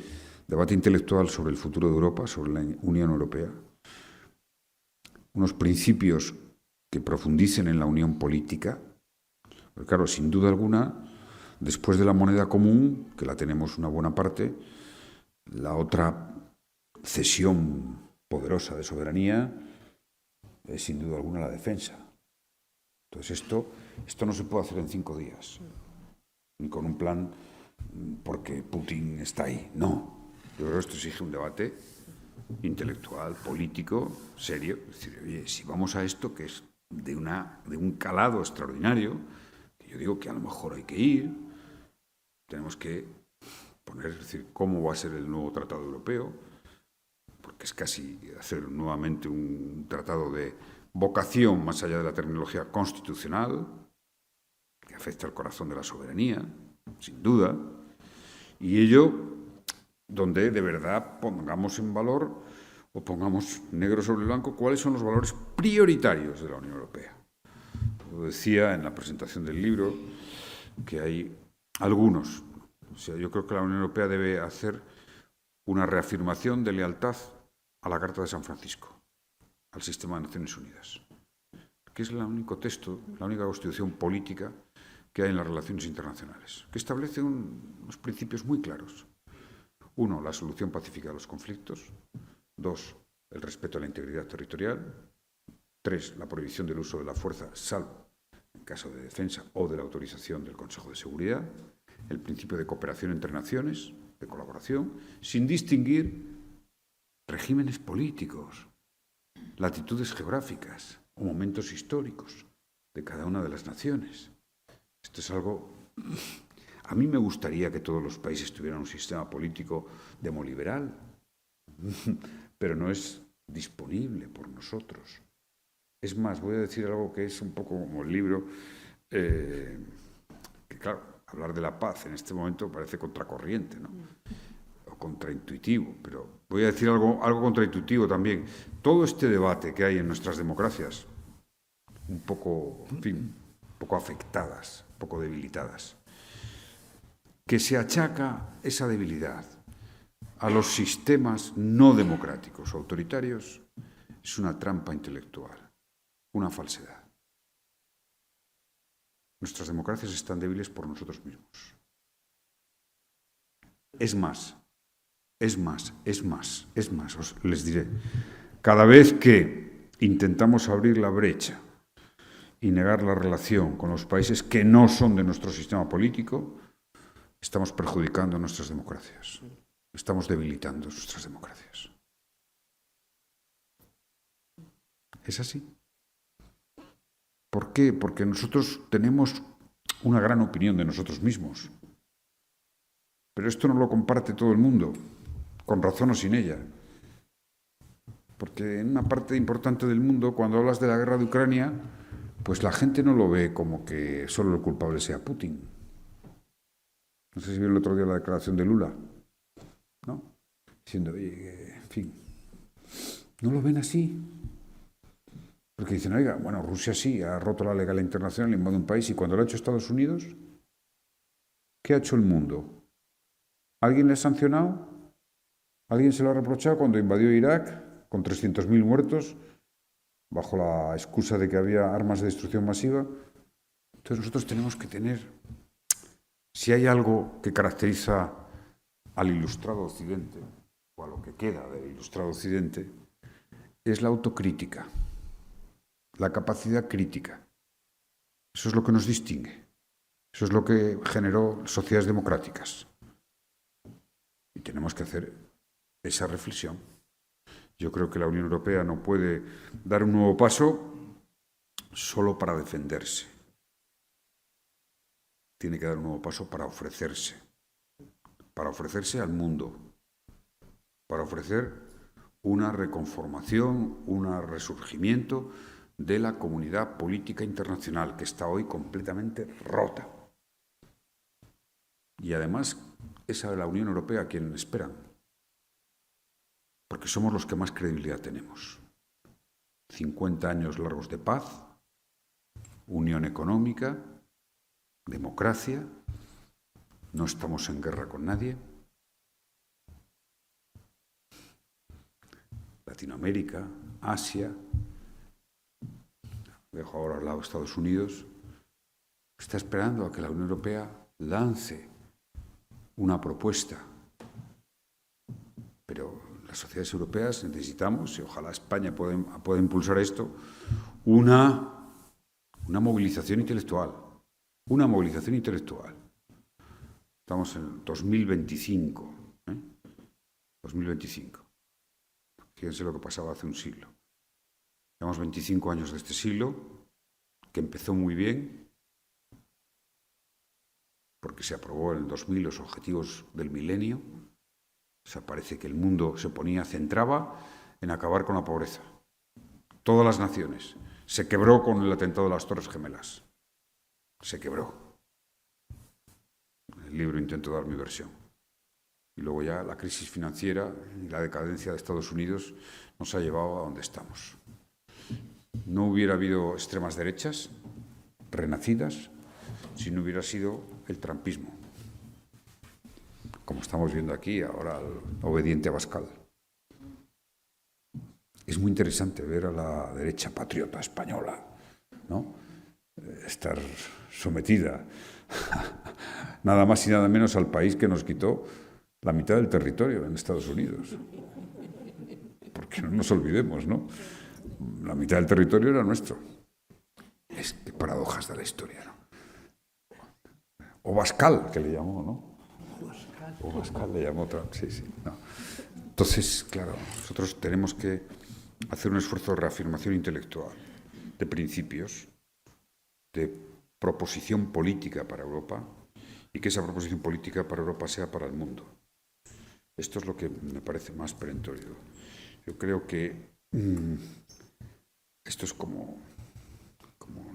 debate intelectual sobre el futuro de Europa, sobre la Unión Europea, unos principios que profundicen en la unión política, porque claro, sin duda alguna, después de la moneda común, que la tenemos una buena parte, la otra cesión poderosa de soberanía es sin duda alguna la defensa. Entonces esto no se puede hacer en 5 días, ni con un plan porque Putin está ahí. No, yo creo que esto exige un debate intelectual, político, serio. Es decir, oye, si vamos a esto que es de un calado extraordinario, que yo digo que a lo mejor hay que ir, tenemos que poner, es decir, cómo va a ser el nuevo Tratado Europeo, porque es casi hacer nuevamente un tratado de vocación más allá de la terminología constitucional, que afecta al corazón de la soberanía, sin duda, y ello donde de verdad pongamos en valor o pongamos negro sobre blanco cuáles son los valores prioritarios de la Unión Europea. Lo decía en la presentación del libro que hay algunos. O sea, yo creo que la Unión Europea debe hacer una reafirmación de lealtad a la Carta de San Francisco, al sistema de Naciones Unidas, que es el único texto, la única constitución política que hay en las relaciones internacionales, que establece unos principios muy claros. 1, la solución pacífica de los conflictos. 2, el respeto a la integridad territorial. 3, la prohibición del uso de la fuerza, salvo en caso de defensa o de la autorización del Consejo de Seguridad. El principio de cooperación entre naciones, de colaboración, sin distinguir regímenes políticos, latitudes geográficas o momentos históricos de cada una de las naciones. Esto es algo... A mí me gustaría que todos los países tuvieran un sistema político demoliberal, pero no es disponible por nosotros. Es más, voy a decir algo que es un poco como el libro, que claro, hablar de la paz en este momento parece contracorriente, ¿no? O contraintuitivo, pero voy a decir algo contraintuitivo también. Todo este debate que hay en nuestras democracias, un poco, en fin, un poco afectadas, un poco debilitadas, que se achaca esa debilidad a los sistemas no democráticos o autoritarios, es una trampa intelectual, una falsedad. Nuestras democracias están débiles por nosotros mismos. Es más, os les diré, cada vez que intentamos abrir la brecha y negar la relación con los países que no son de nuestro sistema político, estamos perjudicando nuestras democracias. Estamos debilitando nuestras democracias. Es así. ¿Por qué? Porque nosotros tenemos una gran opinión de nosotros mismos. Pero esto no lo comparte todo el mundo, con razón o sin ella. Porque en una parte importante del mundo, cuando hablas de la guerra de Ucrania, pues la gente no lo ve como que solo el culpable sea Putin. No sé si vio el otro día la declaración de Lula, ¿no? Diciendo, oye, en fin, no lo ven así. Porque dicen, oiga, bueno, Rusia sí ha roto la legalidad internacional, invade un país, y cuando lo ha hecho Estados Unidos, ¿qué ha hecho el mundo? ¿Alguien le ha sancionado? ¿Alguien se lo ha reprochado cuando invadió Irak con 300.000 muertos bajo la excusa de que había armas de destrucción masiva? Entonces nosotros tenemos que tener, si hay algo que caracteriza al ilustrado Occidente, o a lo que queda del ilustrado Occidente, es la autocrítica, la capacidad crítica. Eso es lo que nos distingue. Eso es lo que generó sociedades democráticas. Y tenemos que hacer esa reflexión. Yo creo que la Unión Europea no puede dar un nuevo paso solo para defenderse. Tiene que dar un nuevo paso para ofrecerse al mundo, para ofrecer una reconformación, un resurgimiento de la comunidad política internacional, que está hoy completamente rota. Y además es a la Unión Europea a quien esperan, porque somos los que más credibilidad tenemos. 50 años largos de paz, unión económica, democracia, no estamos en guerra con nadie. Latinoamérica, Asia, dejo ahora al lado Estados Unidos, está esperando a que la Unión Europea lance una propuesta. Pero las sociedades europeas necesitamos, y ojalá España pueda impulsar esto, una movilización intelectual. Una movilización intelectual. Estamos en 2025. 2025. Fíjense lo que pasaba hace un siglo. Llevamos 25 años de este siglo, que empezó muy bien, porque se aprobó en el 2000 los objetivos del milenio. O sea, parece que el mundo centraba en acabar con la pobreza. Todas las naciones. Se quebró con el atentado de las Torres Gemelas. Se quebró. En el libro intento dar mi versión. Y luego ya la crisis financiera y la decadencia de Estados Unidos nos ha llevado a donde estamos. No hubiera habido extremas derechas renacidas si no hubiera sido el trumpismo, como estamos viendo aquí ahora, el obediente Abascal. Es muy interesante ver a la derecha patriota española, ¿no?, estar sometida nada más y nada menos al país que nos quitó la mitad del territorio en Estados Unidos. Porque no nos olvidemos, ¿no? La mitad del territorio era nuestro. Es que paradojas de la historia, ¿no? O Bascal, que le llamó, ¿no? O Bascal le llamó Trump, sí, sí. No. Entonces, claro, nosotros tenemos que hacer un esfuerzo de reafirmación intelectual, de principios, de proposición política para Europa, y que esa proposición política para Europa sea para el mundo. Esto es lo que me parece más perentorio. Yo creo que esto es como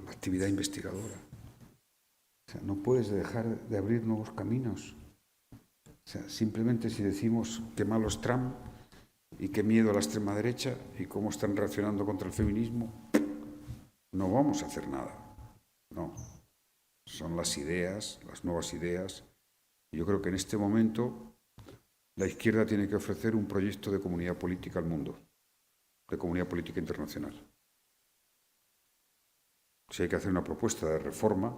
la actividad investigadora. O sea, no puedes dejar de abrir nuevos caminos. O sea, simplemente si decimos qué malo es Trump y qué miedo a la extrema derecha y cómo están reaccionando contra el feminismo, no vamos a hacer nada. No. Son las ideas, las nuevas ideas. Y yo creo que en este momento la izquierda tiene que ofrecer un proyecto de comunidad política al mundo, de comunidad política internacional. Si hay que hacer una propuesta de reforma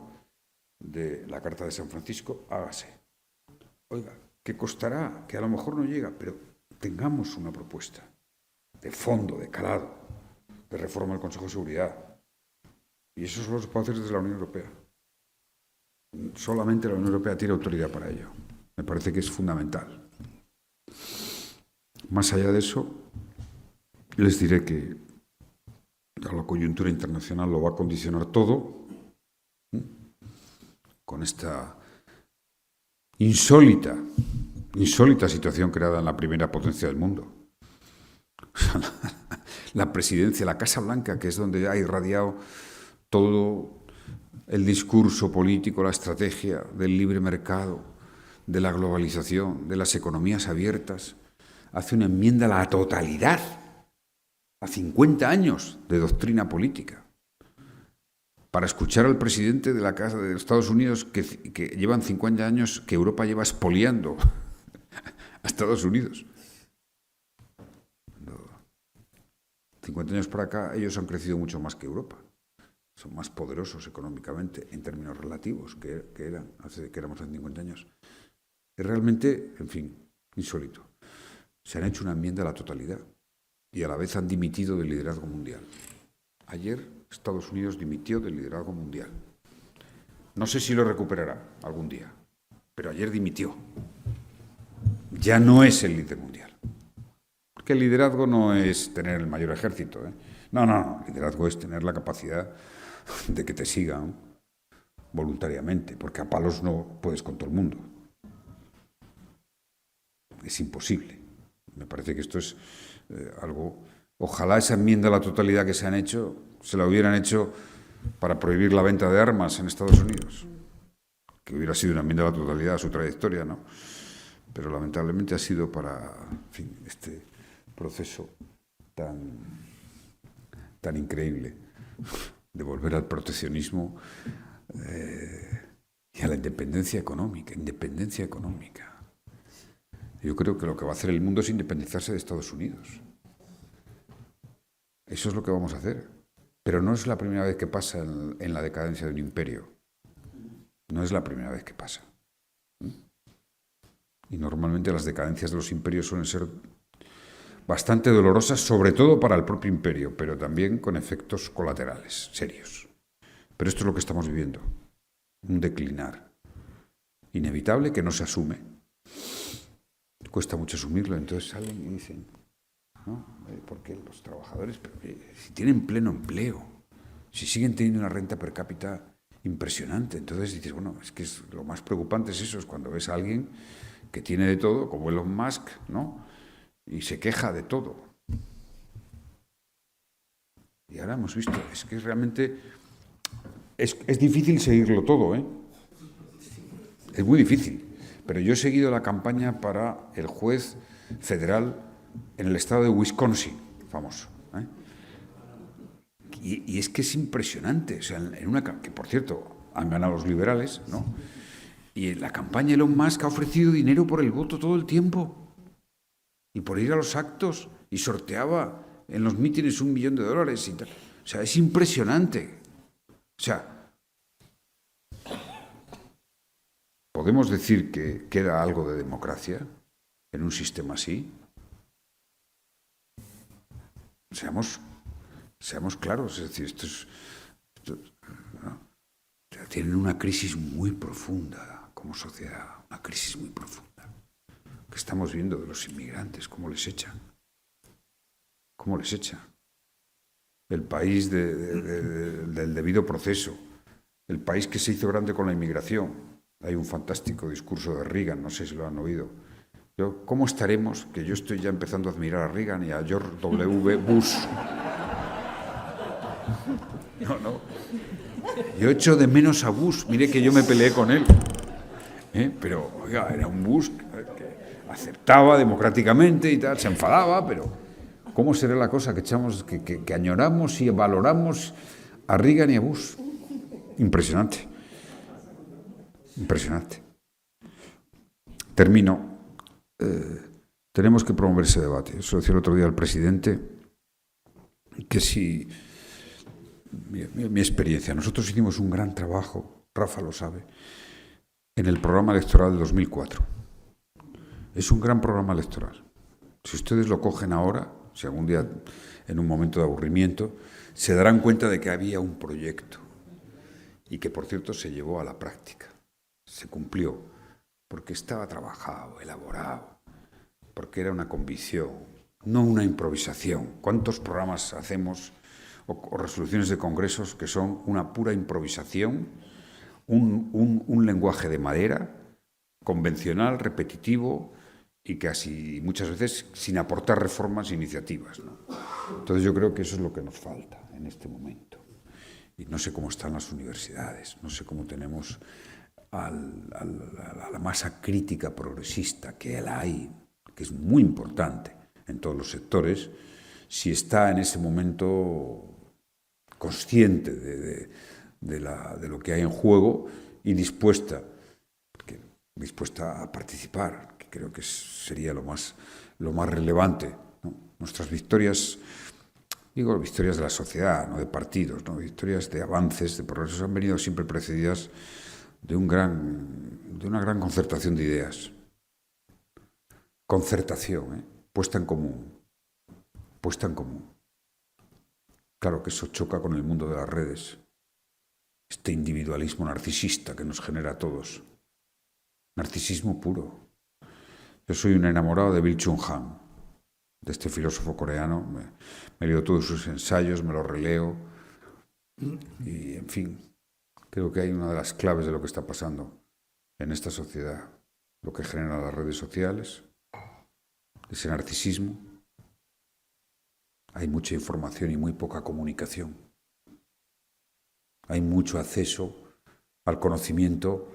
de la Carta de San Francisco, hágase. Oiga, ¿qué costará? Que a lo mejor no llega, pero tengamos una propuesta de fondo, de calado, de reforma del Consejo de Seguridad. Y eso solo se puede hacer desde la Unión Europea. Solamente la Unión Europea tiene autoridad para ello. Me parece que es fundamental. Más allá de eso, les diré que la coyuntura internacional lo va a condicionar todo, con esta insólita situación creada en la primera potencia del mundo. La presidencia, la Casa Blanca, que es donde ha irradiado todo el discurso político, la estrategia del libre mercado, de la globalización, de las economías abiertas, hace una enmienda a la totalidad, a 50 años de doctrina política, para escuchar al presidente de la Casa de Estados Unidos que llevan 50 años que Europa lleva expoliando a Estados Unidos. 50 años para acá ellos han crecido mucho más que Europa. Son más poderosos económicamente en términos relativos que éramos hace 50 años. Es realmente, en fin, insólito. Se han hecho una enmienda a la totalidad y a la vez han dimitido del liderazgo mundial. Ayer Estados Unidos dimitió del liderazgo mundial. No sé si lo recuperará algún día, pero ayer dimitió. Ya no es el líder mundial. Porque el liderazgo no es tener el mayor ejército, ¿eh? No. El liderazgo es tener la capacidad de que te sigan voluntariamente, porque a palos no puedes con todo el mundo. Es imposible. Me parece que esto es algo... Ojalá esa enmienda a la totalidad que se han hecho, se la hubieran hecho para prohibir la venta de armas en Estados Unidos, que hubiera sido una enmienda a la totalidad a su trayectoria, ¿no? Pero lamentablemente ha sido para, en fin, este proceso tan increíble de volver al proteccionismo y a la independencia económica. Yo creo que lo que va a hacer el mundo es independizarse de Estados Unidos. Eso es lo que vamos a hacer. Pero no es la primera vez que pasa en la decadencia de un imperio. No es la primera vez que pasa. Y normalmente las decadencias de los imperios suelen ser bastante dolorosas, sobre todo para el propio imperio, pero también con efectos colaterales serios. Pero esto es lo que estamos viviendo. Un declinar inevitable que no se asume. Cuesta mucho asumirlo, entonces salen y dicen, ¿no? Porque los trabajadores, pero, si tienen pleno empleo, si siguen teniendo una renta per cápita impresionante, entonces dices, bueno, es que lo más preocupante es eso, es cuando ves a alguien que tiene de todo, como Elon Musk, ¿no? Y se queja de todo. Y ahora hemos visto, es que realmente es difícil seguirlo todo, ¿eh? Es muy difícil. Pero yo he seguido la campaña para el juez federal en el estado de Wisconsin, famoso, ¿eh? Y es que es impresionante. O sea, que por cierto, han ganado los liberales, ¿no? Y en la campaña Elon Musk ha ofrecido dinero por el voto todo el tiempo. Y por ir a los actos. Y sorteaba en los mítines $1 millón y tal. O sea, es impresionante. O sea, ¿podemos decir que queda algo de democracia en un sistema así? Seamos claros, es decir, ¿no? Tienen una crisis muy profunda como sociedad, una crisis muy profunda, que estamos viendo de los inmigrantes, cómo les echan. ¿Cómo les echan? El país del debido proceso, el país que se hizo grande con la inmigración. Hay un fantástico discurso de Reagan, no sé si lo han oído. ¿Cómo estaremos? Que yo estoy ya empezando a admirar a Reagan y a George W. Bush. No. Yo echo de menos a Bush. Mire que yo me peleé con él. Pero, oiga, era un Bush que aceptaba democráticamente y tal, se enfadaba, pero ¿cómo será la cosa que añoramos y valoramos a Reagan y a Bush? Impresionante. Impresionante. Termino. Tenemos que promover ese debate. Eso decía el otro día al presidente, que si... Mi experiencia. Nosotros hicimos un gran trabajo, Rafa lo sabe, en el programa electoral de 2004. Es un gran programa electoral. Si ustedes lo cogen ahora, si algún día en un momento de aburrimiento, se darán cuenta de que había un proyecto y que, por cierto, se llevó a la práctica. Se cumplió porque estaba trabajado, elaborado, porque era una convicción, no una improvisación. ¿Cuántos programas hacemos o resoluciones de congresos que son una pura improvisación, un lenguaje de madera, convencional, repetitivo y casi muchas veces sin aportar reformas e iniciativas, ¿no? Entonces yo creo que eso es lo que nos falta en este momento. Y no sé cómo están las universidades, no sé cómo tenemos a la masa crítica progresista, que la hay, que es muy importante en todos los sectores, si está en ese momento consciente de lo que hay en juego y dispuesta a participar, que creo que sería lo más relevante, ¿no? Nuestras victorias, digo victorias de la sociedad, no de partidos, ¿no? Victorias de avances, de progresos, han venido siempre precedidas de una gran concertación de ideas. Concertación, puesta en común. Claro que eso choca con el mundo de las redes. Este individualismo narcisista que nos genera a todos. Narcisismo puro. Yo soy un enamorado de Byung Chul Han, de este filósofo coreano. Me he leído todos sus ensayos, me los releo. Y, en fin, creo que hay una de las claves de lo que está pasando en esta sociedad. Lo que generan las redes sociales, ese narcisismo. Hay mucha información y muy poca comunicación. Hay mucho acceso al conocimiento,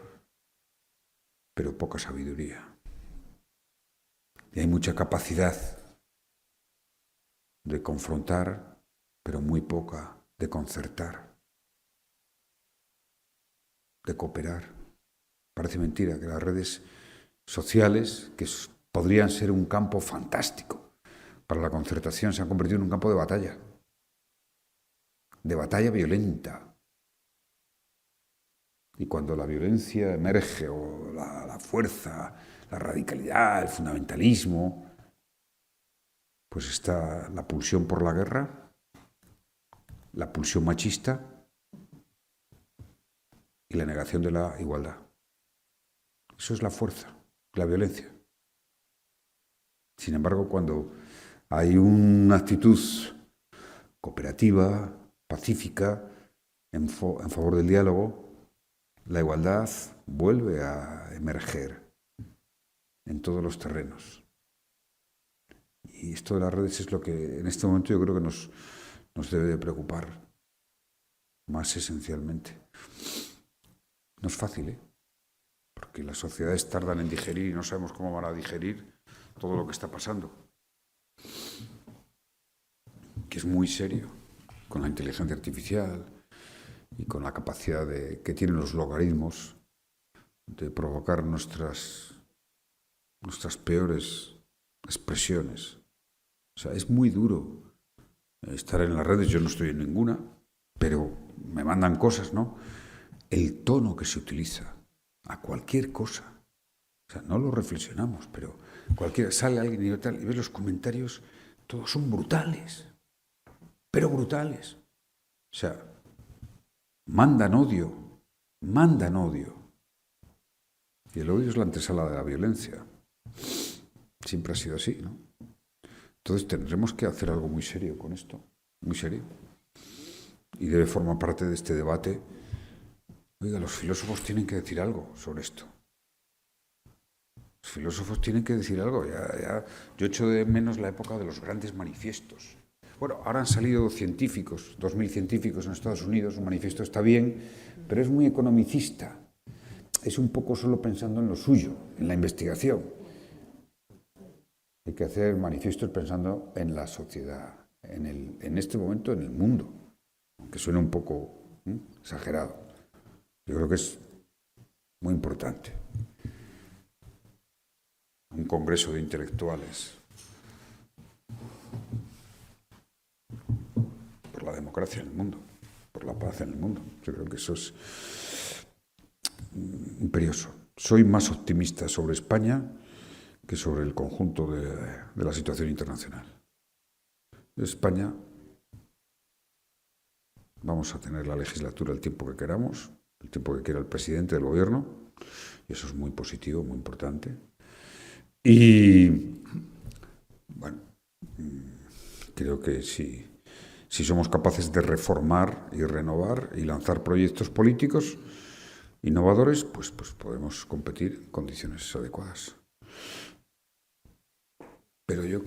pero poca sabiduría. Y hay mucha capacidad de confrontar, pero muy poca de concertar, de cooperar. Parece mentira que las redes sociales, que podrían ser un campo fantástico para la concertación, se han convertido en un campo de batalla violenta. Y cuando la violencia emerge, o la fuerza, la radicalidad, el fundamentalismo, pues está la pulsión por la guerra, la pulsión machista y la negación de la igualdad. Eso es la fuerza, la violencia. Sin embargo, cuando hay una actitud cooperativa, pacífica, en favor del diálogo, la igualdad vuelve a emerger en todos los terrenos. Y esto de las redes es lo que en este momento yo creo que nos debe de preocupar más esencialmente. No es fácil, porque las sociedades tardan en digerir y no sabemos cómo van a digerir todo lo que está pasando, que es muy serio, con la inteligencia artificial y con la capacidad que tienen los logaritmos de provocar nuestras peores expresiones. O sea, es muy duro estar en las redes, yo no estoy en ninguna, pero me mandan cosas, ¿no? El tono que se utiliza a cualquier cosa. O sea, no lo reflexionamos, pero sale alguien y tal, y ves los comentarios, todos son brutales, pero brutales. O sea, mandan odio. Y el odio es la antesala de la violencia. Siempre ha sido así, ¿no? Entonces tendremos que hacer algo muy serio con esto, muy serio. Y debe formar parte de este debate. Oiga, los filósofos tienen que decir algo sobre esto. Los filósofos tienen que decir algo. Yo echo de menos la época de los grandes manifiestos. Bueno, ahora han salido científicos, 2000 científicos en Estados Unidos, un manifiesto está bien, pero es muy economicista. Es un poco solo pensando en lo suyo, en la investigación. Hay que hacer manifiestos pensando en la sociedad, en este momento en el mundo, aunque suene un poco exagerado. Yo creo que es muy importante. Un congreso de intelectuales por la democracia en el mundo, por la paz en el mundo. Yo creo que eso es imperioso. Soy más optimista sobre España que sobre el conjunto de la situación internacional. En España vamos a tener la legislatura el tiempo que queramos, el tiempo que quiera el presidente del gobierno, y eso es muy positivo, muy importante. Y, bueno, creo que si somos capaces de reformar y renovar y lanzar proyectos políticos innovadores, pues podemos competir en condiciones adecuadas. Pero yo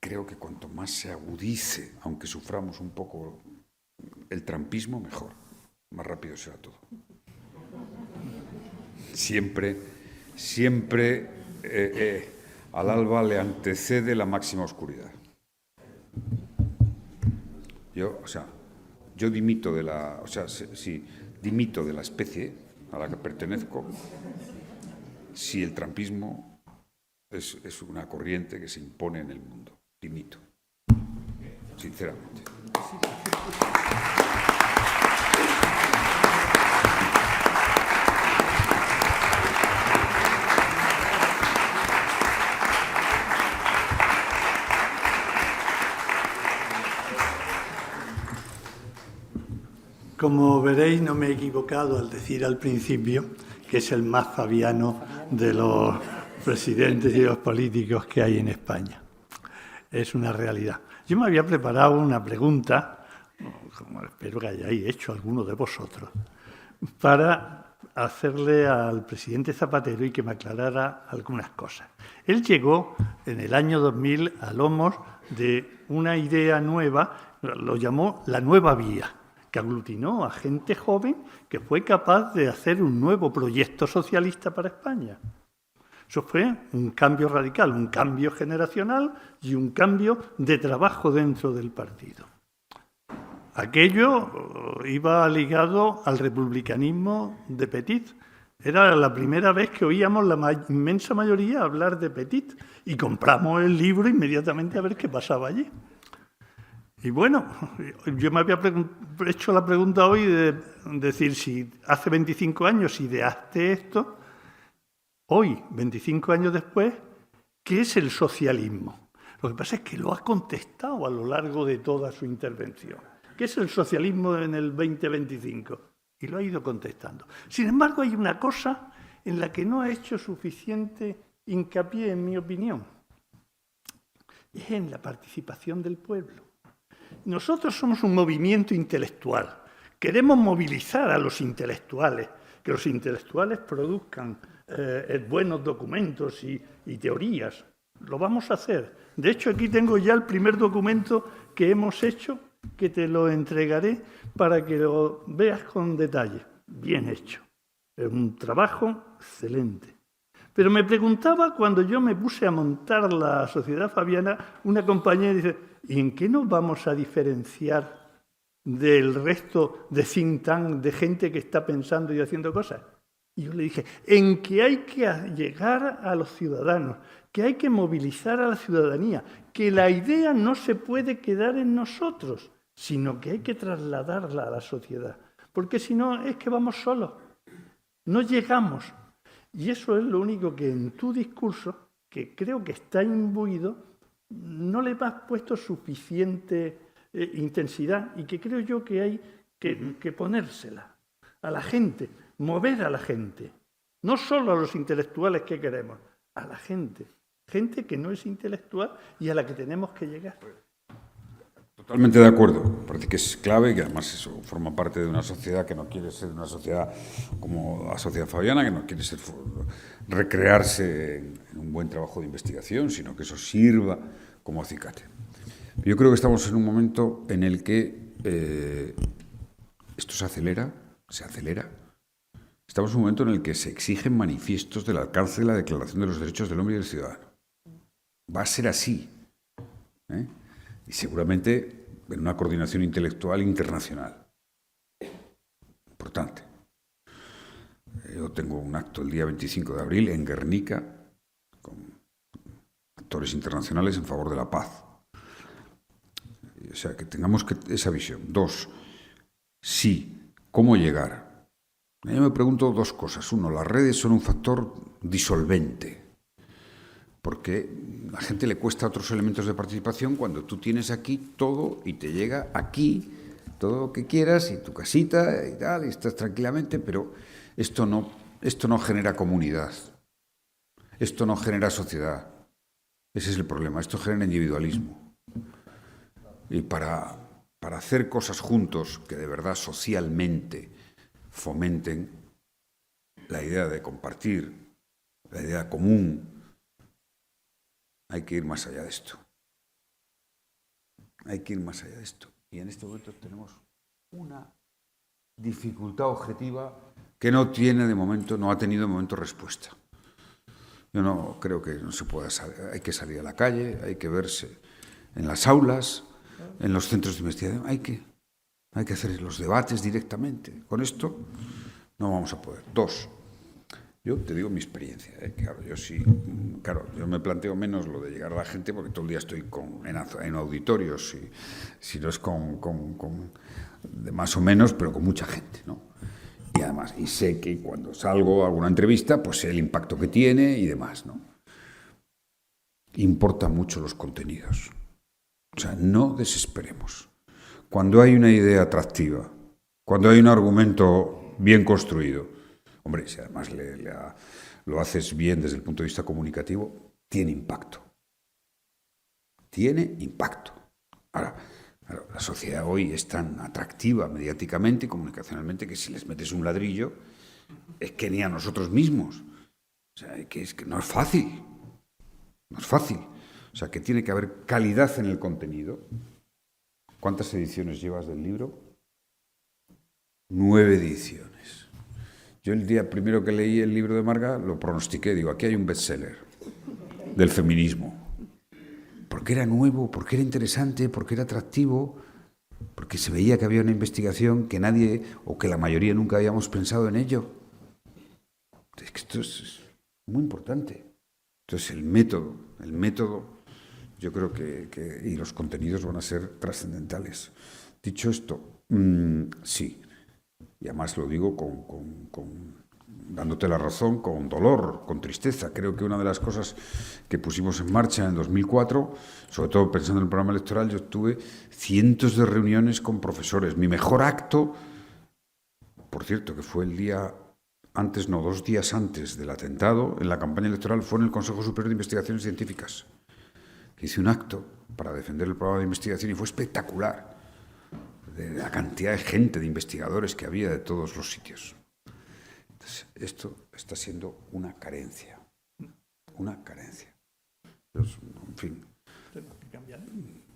creo que cuanto más se agudice, aunque suframos un poco el trumpismo, mejor. Más rápido será todo. Siempre al alba le antecede la máxima oscuridad. Yo dimito de la especie a la que pertenezco si el trumpismo es una corriente que se impone en el mundo. Dimito, sinceramente. Como veréis, no me he equivocado al decir al principio que es el más fabiano de los presidentes y los políticos que hay en España. Es una realidad. Yo me había preparado una pregunta, como espero que hayáis hecho alguno de vosotros, para hacerle al presidente Zapatero y que me aclarara algunas cosas. Él llegó en el año 2000 a lomos de una idea nueva, lo llamó la nueva vía, que aglutinó a gente joven que fue capaz de hacer un nuevo proyecto socialista para España. Eso fue un cambio radical, un cambio generacional y un cambio de trabajo dentro del partido. Aquello iba ligado al republicanismo de Petit. Era la primera vez que oíamos la inmensa mayoría hablar de Petit y compramos el libro inmediatamente a ver qué pasaba allí. Y bueno, yo me había hecho la pregunta hoy de decir si hace 25 años ideaste esto, hoy, 25 años después, ¿qué es el socialismo? Lo que pasa es que lo ha contestado a lo largo de toda su intervención. ¿Qué es el socialismo en el 2025? Y lo ha ido contestando. Sin embargo, hay una cosa en la que no ha hecho suficiente hincapié, en mi opinión. Es en la participación del pueblo. Nosotros somos un movimiento intelectual. Queremos movilizar a los intelectuales, que los intelectuales produzcan buenos documentos y teorías. Lo vamos a hacer. De hecho, aquí tengo ya el primer documento que hemos hecho, que te lo entregaré para que lo veas con detalle. Bien hecho. Es un trabajo excelente. Pero me preguntaba, cuando yo me puse a montar la Sociedad Fabiana, una compañera dice, ¿y en qué nos vamos a diferenciar del resto de think tank, de gente que está pensando y haciendo cosas? Y yo le dije, en que hay que llegar a los ciudadanos, que hay que movilizar a la ciudadanía, que la idea no se puede quedar en nosotros, sino que hay que trasladarla a la sociedad. Porque si no, es que vamos solos, no llegamos. Y eso es lo único que en tu discurso, que creo que está imbuido, no le has puesto suficiente intensidad y que creo yo que hay que ponérsela a la gente, mover a la gente, no solo a los intelectuales que queremos, a la gente que no es intelectual y a la que tenemos que llegar. Totalmente de acuerdo. Parece que es clave, que además eso forma parte de una sociedad que no quiere ser una sociedad como la Sociedad Fabiana, que no quiere recrearse en un buen trabajo de investigación, sino que eso sirva como acicate. Yo creo que estamos en un momento en el que esto se acelera. Estamos en un momento en el que se exigen manifiestos del alcance de la Declaración de los Derechos del Hombre y del Ciudadano. Va a ser así, ¿eh? Y seguramente en una coordinación intelectual internacional. Importante. Yo tengo un acto el día 25 de abril en Guernica con actores internacionales en favor de la paz. O sea, que tengamos esa visión. 2. Sí, ¿cómo llegar? Yo me pregunto dos cosas. Uno, las redes son un factor disolvente, porque a la gente le cuesta otros elementos de participación cuando tú tienes aquí todo y te llega aquí todo lo que quieras y tu casita y tal, y estás tranquilamente, pero esto no genera comunidad, esto no genera sociedad. Ese es el problema, esto genera individualismo. Y para hacer cosas juntos que de verdad socialmente fomenten la idea de compartir, la idea común, hay que ir más allá de esto. Hay que ir más allá de esto. Y en este momento tenemos una dificultad objetiva que no ha tenido de momento respuesta. Yo no creo que no se pueda salir. Hay que salir a la calle, hay que verse en las aulas, en los centros de investigación. Hay que hacer los debates directamente. Con esto no vamos a poder. 2. Yo te digo mi experiencia. Yo me planteo menos lo de llegar a la gente porque todo el día estoy en auditorios, si no es de más o menos, pero con mucha gente, ¿no? Y además, y sé que cuando salgo a alguna entrevista, pues sé el impacto que tiene y demás, ¿no? Importan mucho los contenidos. O sea, no desesperemos. Cuando hay una idea atractiva, cuando hay un argumento bien construido, hombre, si además lo haces bien desde el punto de vista comunicativo, tiene impacto. Tiene impacto. Ahora, la sociedad hoy es tan atractiva mediáticamente y comunicacionalmente que si les metes un ladrillo, es que ni a nosotros mismos. O sea, que es que no es fácil. No es fácil. O sea, que tiene que haber calidad en el contenido. ¿Cuántas ediciones llevas del libro? 9 ediciones. Yo el día primero que leí el libro de Marga lo pronostiqué, digo, aquí hay un bestseller del feminismo. Porque era nuevo, porque era interesante, porque era atractivo, porque se veía que había una investigación que nadie o que la mayoría nunca habíamos pensado en ello. Es que esto es muy importante. Entonces el método, yo creo que y los contenidos van a ser trascendentales. Dicho esto, sí. Y además lo digo dándote la razón, con dolor, con tristeza. Creo que una de las cosas que pusimos en marcha en 2004, sobre todo pensando en el programa electoral, yo tuve cientos de reuniones con profesores. Mi mejor acto, por cierto, que fue 2 días antes del atentado, en la campaña electoral, fue en el Consejo Superior de Investigaciones Científicas. Hice un acto para defender el programa de investigación y fue espectacular. De la cantidad de gente, de investigadores que había de todos los sitios. Entonces, esto está siendo una carencia. Una carencia. Pues, en fin.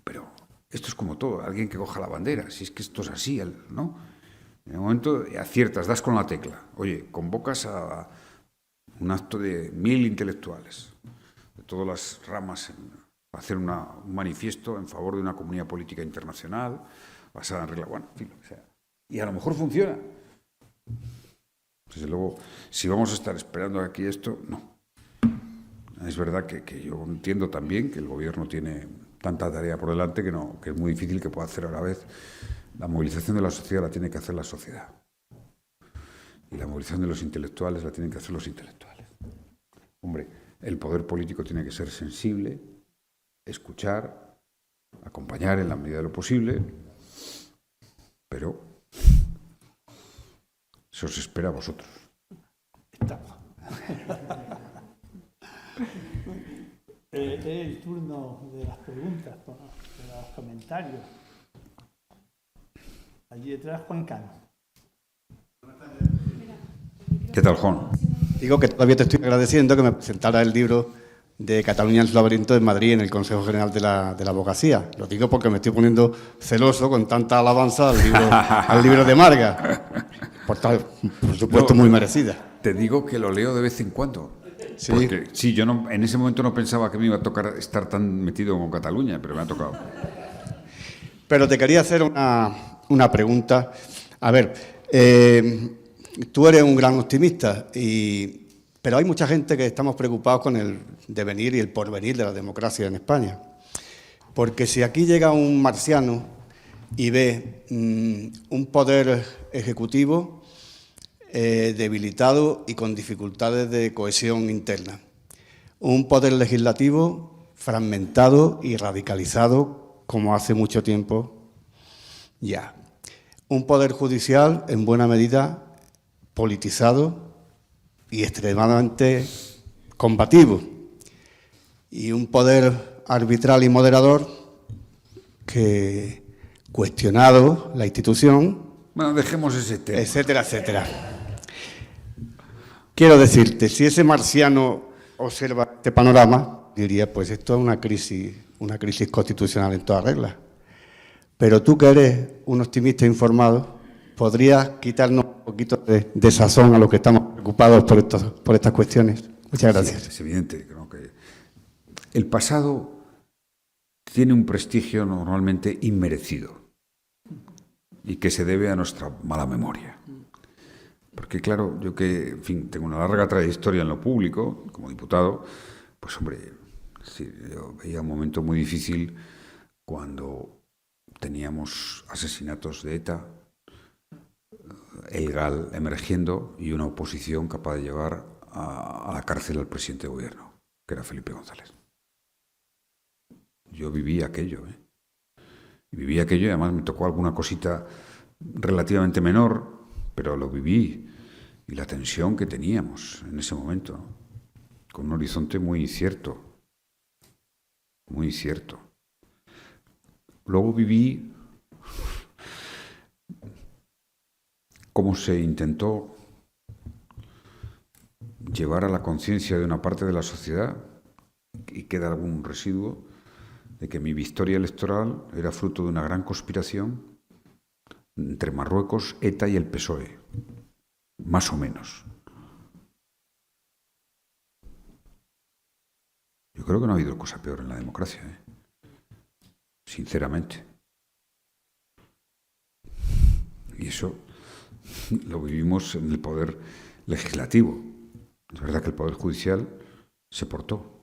Pero esto es como todo. Alguien que coja la bandera. Si es que esto es así, ¿no? En el momento aciertas, das con la tecla. Oye, convocas a un acto de 1000 intelectuales de todas las ramas a hacer un manifiesto en favor de una comunidad política internacional basada en reglas. Bueno, en fin, o sea, y a lo mejor funciona. Desde luego, si vamos a estar esperando aquí esto, no. Es verdad que yo entiendo también que el gobierno tiene tanta tarea por delante que es muy difícil que pueda hacer a la vez. La movilización de la sociedad la tiene que hacer la sociedad. Y la movilización de los intelectuales la tienen que hacer los intelectuales. Hombre, el poder político tiene que ser sensible, escuchar, acompañar en la medida de lo posible, pero se os espera a vosotros. Es el turno de las preguntas, de los comentarios. Allí detrás, Juan Cano. ¿Qué tal, Juan? Digo que todavía te estoy agradeciendo que me presentara el libro de Cataluña en su laberinto en Madrid, en el Consejo General de la Abogacía. Lo digo porque me estoy poniendo celoso con tanta alabanza al libro de Marga. Por supuesto, muy merecida. Te digo que lo leo de vez en cuando. Sí. Porque, sí, yo no, en ese momento no pensaba que me iba a tocar estar tan metido con Cataluña, pero me ha tocado. Pero te quería hacer una pregunta. A ver, tú eres un gran optimista, pero hay mucha gente que estamos preocupados con el devenir y el porvenir de la democracia en España. Porque si aquí llega un marciano y ve un poder ejecutivo debilitado y con dificultades de cohesión interna, un poder legislativo fragmentado y radicalizado como hace mucho tiempo ya, un poder judicial en buena medida politizado y extremadamente combativo, y un poder arbitral y moderador que, cuestionado la institución, Bueno, dejemos ese tema. etcétera, etcétera. Quiero decirte, si ese marciano observa este panorama, diría, pues esto es una crisis constitucional en toda regla. Pero tú, que eres un optimista informado, ¿podrías quitarnos un poquito de sazón a los que estamos preocupados por estas cuestiones? Muchas gracias. Sí, es evidente, ¿no?, que el pasado tiene un prestigio normalmente inmerecido y que se debe a nuestra mala memoria. Porque, claro, yo que, en fin, tengo una larga trayectoria en lo público, como diputado, pues, hombre, sí, yo veía un momento muy difícil cuando teníamos asesinatos de ETA, el GAL emergiendo y una oposición capaz de llevar a la cárcel al presidente de gobierno, que era Felipe González. Yo viví aquello, Y viví aquello y además me tocó alguna cosita relativamente menor, pero lo viví, y la tensión que teníamos en ese momento, ¿no?, con un horizonte muy incierto, muy incierto. Luego viví cómo se intentó llevar a la conciencia de una parte de la sociedad, y queda algún residuo, de que mi victoria electoral era fruto de una gran conspiración entre Marruecos, ETA y el PSOE, más o menos. Yo creo que no ha habido cosa peor en la democracia, sinceramente. Y eso lo vivimos en el poder legislativo. Es verdad que el poder judicial se portó.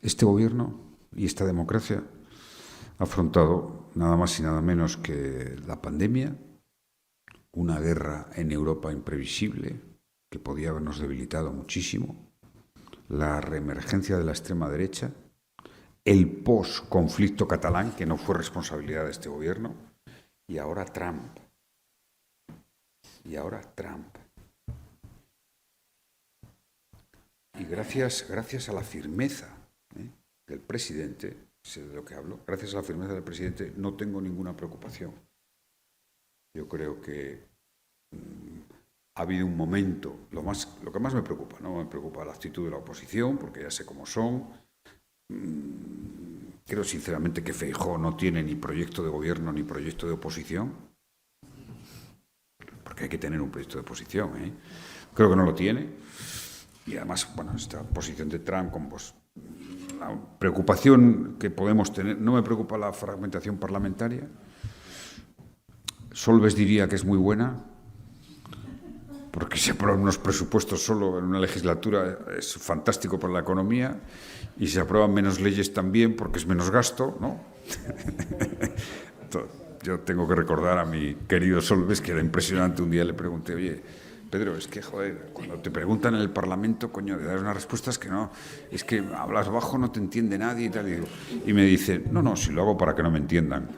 Este gobierno y esta democracia ha afrontado nada más y nada menos que la pandemia, una guerra en Europa imprevisible que podía habernos debilitado muchísimo, la reemergencia de la extrema derecha, el post-conflicto catalán, que no fue responsabilidad de este gobierno, y ahora Trump. Y gracias a la firmeza del presidente, sé de lo que hablo, gracias a la firmeza del presidente no tengo ninguna preocupación. Yo creo que ha habido un momento, lo que más me preocupa, no me preocupa la actitud de la oposición, porque ya sé cómo son. Creo sinceramente que Feijóo no tiene ni proyecto de gobierno ni proyecto de oposición, porque hay que tener un proyecto de oposición, ¿eh? Creo que no lo tiene. Y además, bueno, esta posición de Trump con la preocupación que podemos tener, no me preocupa la fragmentación parlamentaria. Solbes diría que es muy buena, porque se aprueban unos presupuestos solo en una legislatura, es fantástico para la economía, y se aprueban menos leyes también porque es menos gasto, ¿no? Yo tengo que recordar a mi querido Solbes, que era impresionante. Un día le pregunté, oye, Pedro, es que, joder, cuando te preguntan en el Parlamento, coño, de dar unas respuestas que no, es que hablas bajo, no te entiende nadie y tal. Y me dice, no, si lo hago para que no me entiendan.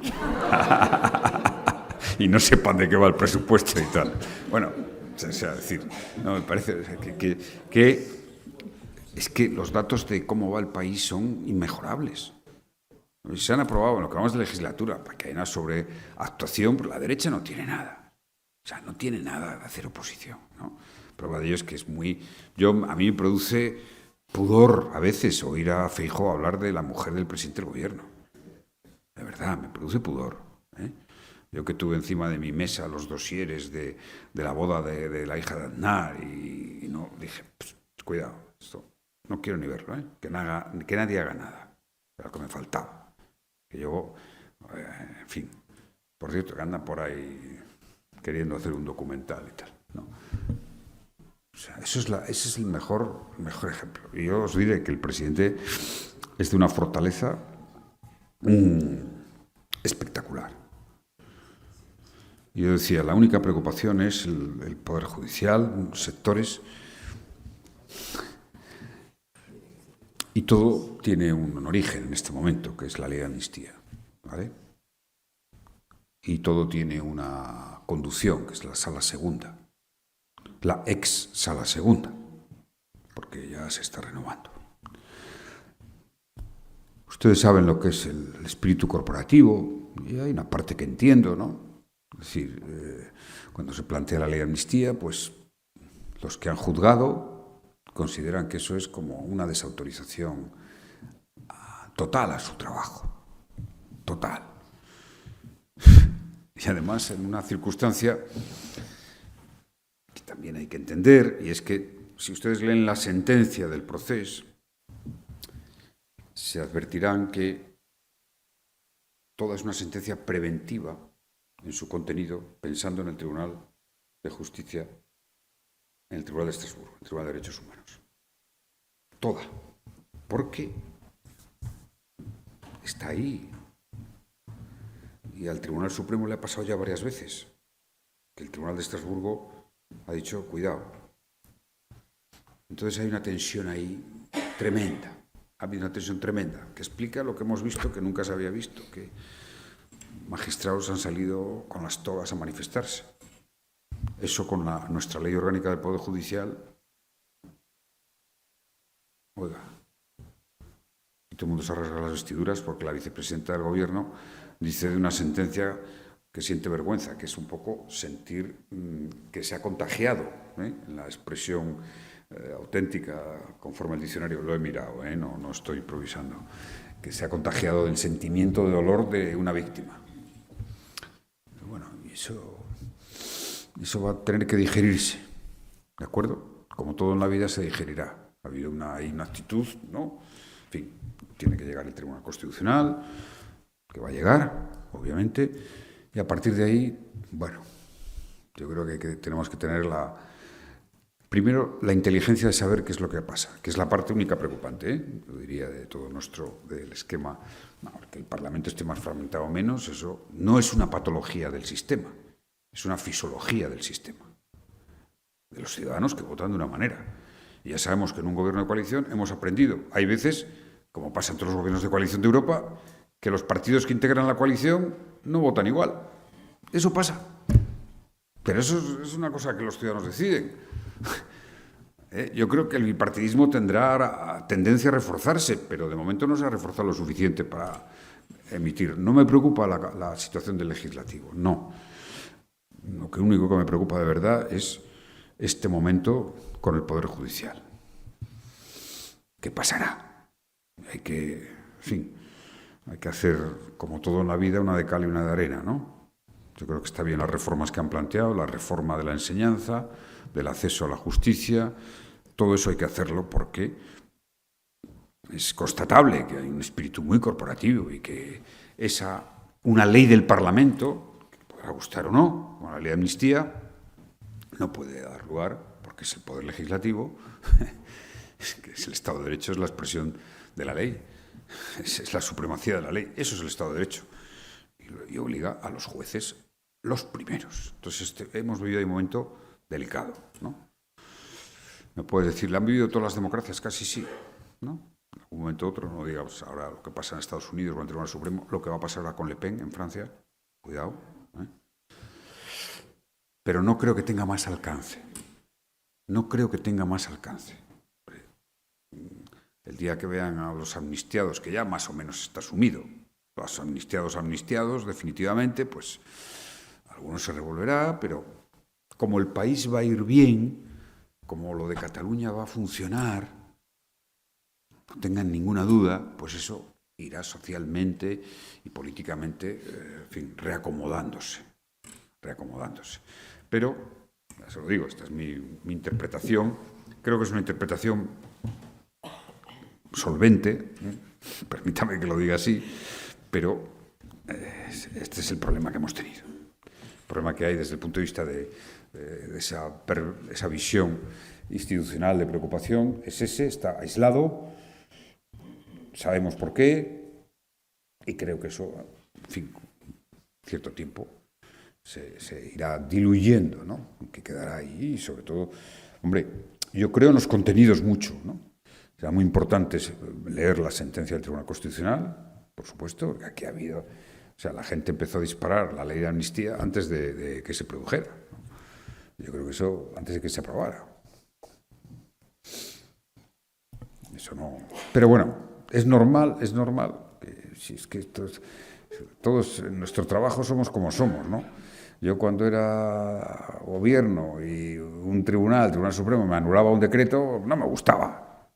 Y no sepan de qué va el presupuesto y tal. Bueno, o sea, decir, no me parece que es que los datos de cómo va el país son inmejorables. Se han aprobado en lo que vamos de legislatura, para que haya una sobreactuación, pero la derecha no tiene nada. O sea, no tiene nada de hacer oposición, ¿no? Prueba de ello es que es muy... a mí me produce pudor a veces oír a Feijóo hablar de la mujer del presidente del gobierno. De verdad, me produce pudor, ¿eh? Yo que tuve encima de mi mesa los dosieres de la boda de la hija de Aznar y no dije, pues, cuidado, esto no quiero ni verlo, ¿eh? Que nadie haga nada. Era lo que me faltaba. Que yo, en fin, por cierto, que andan por ahí queriendo hacer un documental y tal, ¿no? O sea, ese es el mejor ejemplo. Y yo os diré que el presidente es de una fortaleza espectacular. Yo decía, la única preocupación es el Poder Judicial, sectores, y todo tiene un origen en este momento, que es la ley de amnistía, ¿vale? Y todo tiene una conducción, que es la sala segunda, la ex sala segunda, porque ya se está renovando. Ustedes saben lo que es el espíritu corporativo, y hay una parte que entiendo, ¿no? Es decir, cuando se plantea la ley de amnistía, pues los que han juzgado consideran que eso es como una desautorización total a su trabajo. Total. Y además en una circunstancia que también hay que entender, y es que si ustedes leen la sentencia del proceso, se advertirán que toda es una sentencia preventiva en su contenido, pensando en el Tribunal de Justicia, en el Tribunal de Estrasburgo, el Tribunal de Derechos Humanos. Toda. Porque está ahí. Y al Tribunal Supremo le ha pasado ya varias veces que el Tribunal de Estrasburgo ha dicho, cuidado. Entonces hay una tensión ahí tremenda. Ha habido una tensión tremenda que explica lo que hemos visto, que nunca se había visto, que magistrados han salido con las togas a manifestarse. Eso con nuestra ley orgánica del Poder Judicial. Oiga, y todo el mundo se rasga las vestiduras porque la vicepresidenta del Gobierno dice de una sentencia que siente vergüenza, que es un poco sentir que se ha contagiado, en la expresión auténtica, conforme al diccionario, lo he mirado, no estoy improvisando, que se ha contagiado del sentimiento de dolor de una víctima. Bueno, y eso va a tener que digerirse, ¿de acuerdo? Como todo en la vida se digerirá. Ha habido una actitud, ¿no? En fin, tiene que llegar el Tribunal Constitucional, que va a llegar, obviamente, y a partir de ahí, bueno, yo creo que tenemos que tener primero la inteligencia de saber qué es lo que pasa, que es la parte única preocupante, lo diría de todo del esquema. No, que el Parlamento esté más fragmentado o menos, eso no es una patología del sistema, es una fisiología del sistema, de los ciudadanos que votan de una manera. Y ya sabemos que en un gobierno de coalición hemos aprendido, hay veces, como pasa en todos los gobiernos de coalición de Europa, que los partidos que integran la coalición no votan igual. Eso pasa. Pero eso es una cosa que los ciudadanos deciden. Yo creo que el bipartidismo tendrá tendencia a reforzarse, pero de momento no se ha reforzado lo suficiente para emitir. No me preocupa la situación del legislativo, no. lo único que me preocupa de verdad es este momento con el Poder Judicial. ¿Qué pasará? Hay que hacer, como todo en la vida, una de cal y una de arena, ¿no? Yo creo que está bien las reformas que han planteado, la reforma de la enseñanza, del acceso a la justicia, todo eso hay que hacerlo porque es constatable que hay un espíritu muy corporativo y que una ley del Parlamento, que podrá gustar o no, como la ley de amnistía, no puede dar lugar, porque es el Poder Legislativo, que es el Estado de Derecho, es la expresión de la ley, es la supremacía de la ley, eso es el Estado de Derecho, y obliga a los jueces los primeros. Entonces hemos vivido un momento delicado, ¿no? Me puedes decir, ¿la han vivido todas las democracias? Casi sí, ¿no? En algún momento u otro, no digamos ahora lo que pasa en Estados Unidos con el Tribunal Supremo, lo que va a pasar ahora con Le Pen en Francia, cuidado, ¿eh? Pero no creo que tenga más alcance. No creo que tenga más alcance. El día que vean a los amnistiados, que ya más o menos está asumido, los amnistiados, definitivamente, pues algunos se revolverá, pero como el país va a ir bien, como lo de Cataluña va a funcionar, no tengan ninguna duda, pues eso irá socialmente y políticamente, reacomodándose. Pero, ya se lo digo, esta es mi interpretación, creo que es una interpretación solvente, permítame que lo diga así, pero este es el problema que hemos tenido. El problema que hay desde el punto de vista de esa visión institucional de preocupación es ese, está aislado, sabemos por qué, y creo que eso, en fin, cierto tiempo se irá diluyendo, ¿no? Que quedará ahí y sobre todo, hombre, yo creo en los contenidos mucho, ¿no? Será muy importante leer la sentencia del Tribunal Constitucional, por supuesto, porque aquí ha habido... O sea, la gente empezó a disparar la ley de amnistía antes de que se produjera, ¿no? Yo creo que eso antes de que se aprobara. Eso no... Pero bueno, es normal. Si es que todos en nuestro trabajo somos como somos, ¿no? Yo cuando era gobierno y un Tribunal Supremo me anulaba un decreto, no me gustaba.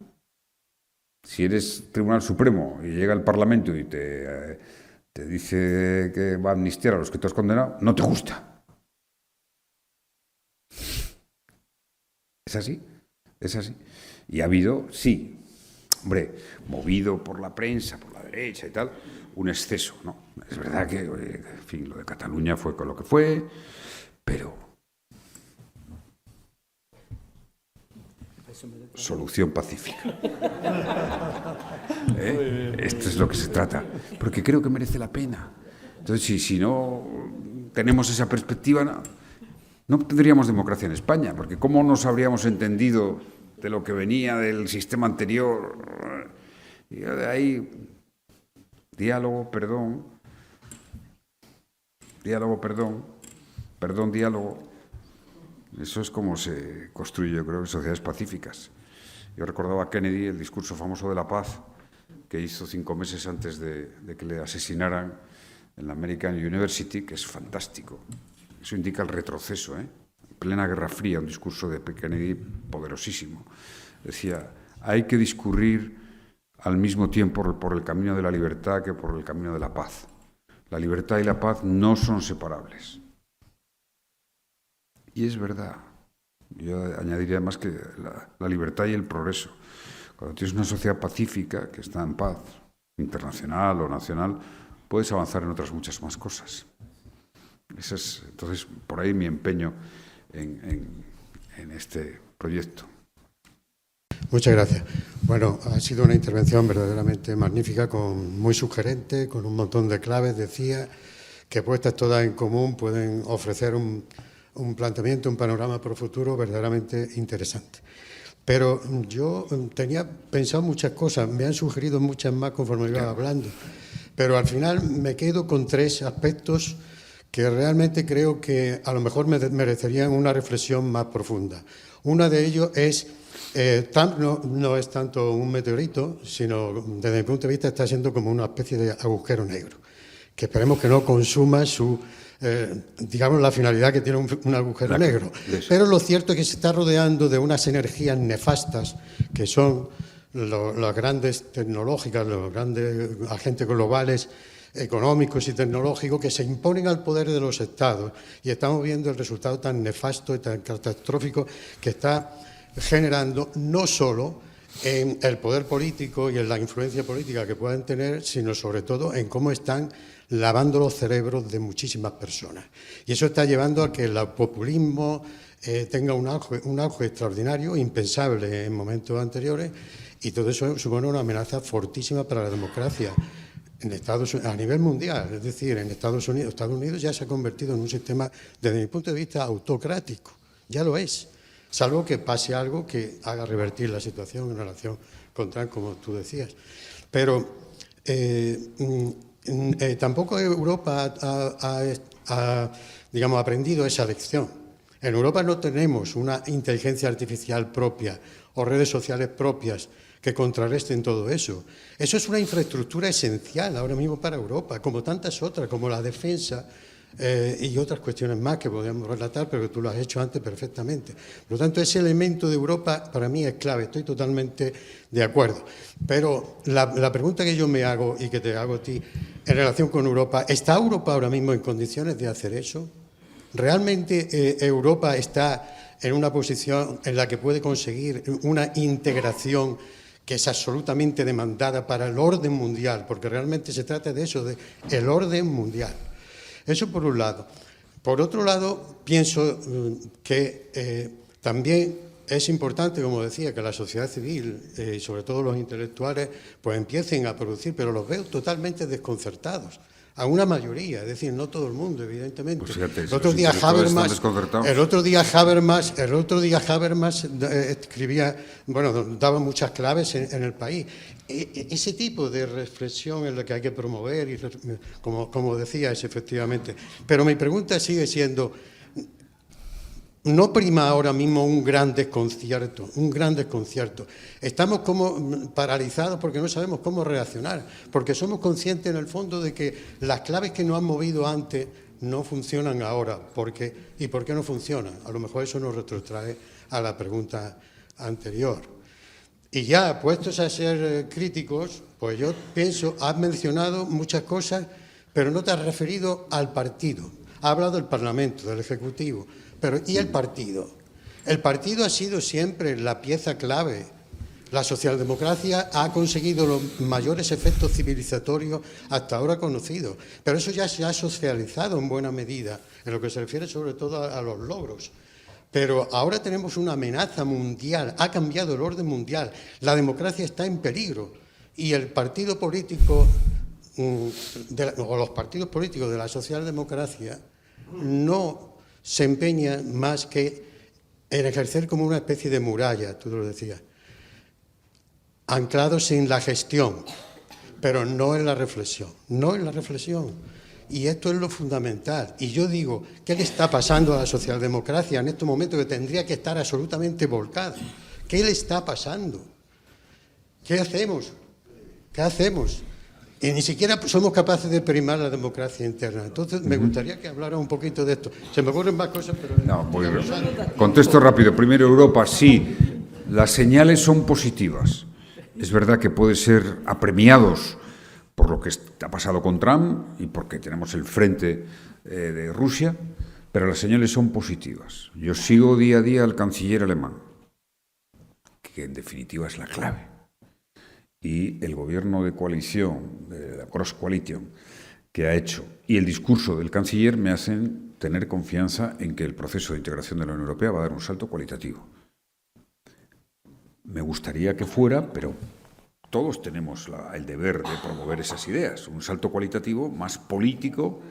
Si eres Tribunal Supremo y llega el Parlamento y te dice que va a amnistiar a los que te has condenado, no te gusta. Es así. Y ha habido, sí, hombre, movido por la prensa, por la derecha y tal, un exceso, ¿no? Es verdad que, en fin, lo de Cataluña fue con lo que fue, pero solución pacífica. Esto es lo que se trata, porque creo que merece la pena. Entonces, si no tenemos esa perspectiva, no tendríamos democracia en España, porque ¿cómo nos habríamos entendido de lo que venía del sistema anterior? Y de ahí, diálogo, perdón, diálogo. Eso es como se construye, yo creo, sociedades pacíficas. Yo recordaba a Kennedy el discurso famoso de la paz que hizo 5 meses antes de que le asesinaran en la American University, que es fantástico. Eso indica el retroceso, ¿eh? En plena Guerra Fría, un discurso de Kennedy poderosísimo. Decía, hay que discurrir al mismo tiempo por el camino de la libertad que por el camino de la paz. La libertad y la paz no son separables. Y es verdad. Yo añadiría además que la libertad y el progreso. Cuando tienes una sociedad pacífica que está en paz, internacional o nacional, puedes avanzar en otras muchas más cosas. Entonces, por ahí mi empeño en este proyecto. Muchas gracias. Bueno, ha sido una intervención verdaderamente magnífica, muy sugerente, con un montón de claves. Decía que puestas todas en común pueden ofrecer un planteamiento, un panorama para el futuro verdaderamente interesante. Pero yo tenía pensado muchas cosas, me han sugerido muchas más conforme iba hablando, pero al final me quedo con 3 aspectos que realmente creo que a lo mejor merecerían una reflexión más profunda. Uno de ellos es, Trump no es tanto un meteorito, sino desde mi punto de vista está siendo como una especie de agujero negro. que esperemos que no consuma su, digamos, la finalidad que tiene un agujero negro. Pero lo cierto es que se está rodeando de unas energías nefastas que son las grandes tecnológicas, los grandes agentes globales económicos y tecnológicos que se imponen al poder de los Estados, y estamos viendo el resultado tan nefasto y tan catastrófico que está generando, no solo en el poder político y en la influencia política que puedan tener, sino sobre todo en cómo están lavando los cerebros de muchísimas personas. Y eso está llevando a que el populismo tenga un auge extraordinario, impensable en momentos anteriores, y todo eso supone una amenaza fortísima para la democracia a nivel mundial. Es decir, en Estados Unidos ya se ha convertido en un sistema, desde mi punto de vista, autocrático. Ya lo es, salvo que pase algo que haga revertir la situación en relación con Trump, como tú decías. Pero tampoco Europa ha, digamos, aprendido esa lección. En Europa no tenemos una inteligencia artificial propia o redes sociales propias que contrarresten todo eso. Eso es una infraestructura esencial ahora mismo para Europa, como tantas otras, como la defensa y otras cuestiones más que podríamos relatar, pero que tú lo has hecho antes perfectamente. Por lo tanto, ese elemento de Europa para mí es clave, estoy totalmente de acuerdo. Pero la pregunta que yo me hago y que te hago a ti en relación con Europa, ¿está Europa ahora mismo en condiciones de hacer eso? ¿Realmente Europa está en una posición en la que puede conseguir una integración que es absolutamente demandada para el orden mundial? Porque realmente se trata de eso, de el orden mundial. Eso por un lado. Por otro lado, pienso que también es importante, como decía, que la sociedad civil y sobre todo los intelectuales pues empiecen a producir, pero los veo totalmente desconcertados. A una mayoría, es decir, no todo el mundo, evidentemente. Pues fíjate, el otro día Habermas escribía, bueno, daba muchas claves en el país. Ese tipo de reflexión es lo que hay que promover, y como decías, efectivamente. Pero mi pregunta sigue siendo, ¿no prima ahora mismo un gran desconcierto? Estamos como paralizados porque no sabemos cómo reaccionar, porque somos conscientes en el fondo de que las claves que nos han movido antes no funcionan ahora. ¿Y por qué no funcionan? A lo mejor eso nos retrotrae a la pregunta anterior. Y ya puestos a ser críticos, pues yo pienso, has mencionado muchas cosas, pero no te has referido al partido. Has hablado del Parlamento, del Ejecutivo. Pero ¿y el partido? El partido ha sido siempre la pieza clave. La socialdemocracia ha conseguido los mayores efectos civilizatorios hasta ahora conocidos, pero eso ya se ha socializado en buena medida, en lo que se refiere sobre todo a los logros. Pero ahora tenemos una amenaza mundial, ha cambiado el orden mundial, la democracia está en peligro y el partido político, o los partidos políticos de la socialdemocracia no se empeña más que en ejercer como una especie de muralla, tú lo decías, anclados en la gestión, pero no en la reflexión, Y esto es lo fundamental. Y yo digo, ¿qué le está pasando a la socialdemocracia en estos momentos que tendría que estar absolutamente volcada? ¿Qué le está pasando? ¿Qué hacemos? Y ni siquiera somos capaces de primar la democracia interna. Entonces, me gustaría que hablara un poquito de esto. Se me ocurren más cosas, pero... No, muy bien. Contesto rápido. Primero, Europa, sí. Las señales son positivas. Es verdad que puede ser apremiados por lo que ha pasado con Trump y porque tenemos el frente de Rusia, pero las señales son positivas. Yo sigo día a día al canciller alemán, que en definitiva es la clave. Y el gobierno de coalición, de la Cross Coalition, que ha hecho, y el discurso del canciller me hacen tener confianza en que el proceso de integración de la Unión Europea va a dar un salto cualitativo. Me gustaría que fuera, pero todos tenemos el deber de promover esas ideas, un salto cualitativo más político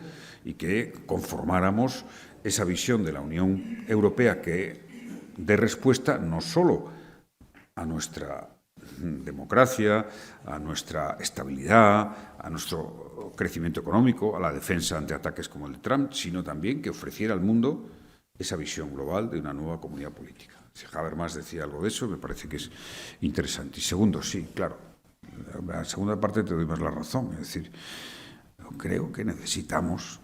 y que conformáramos esa visión de la Unión Europea que dé respuesta no solo a nuestra democracia, a nuestra estabilidad, a nuestro crecimiento económico, a la defensa ante ataques como el de Trump, sino también que ofreciera al mundo esa visión global de una nueva comunidad política. Si Habermas decía algo de eso, me parece que es interesante. Y segundo, sí, claro, la segunda parte te doy más la razón, es decir, Yo creo que necesitamos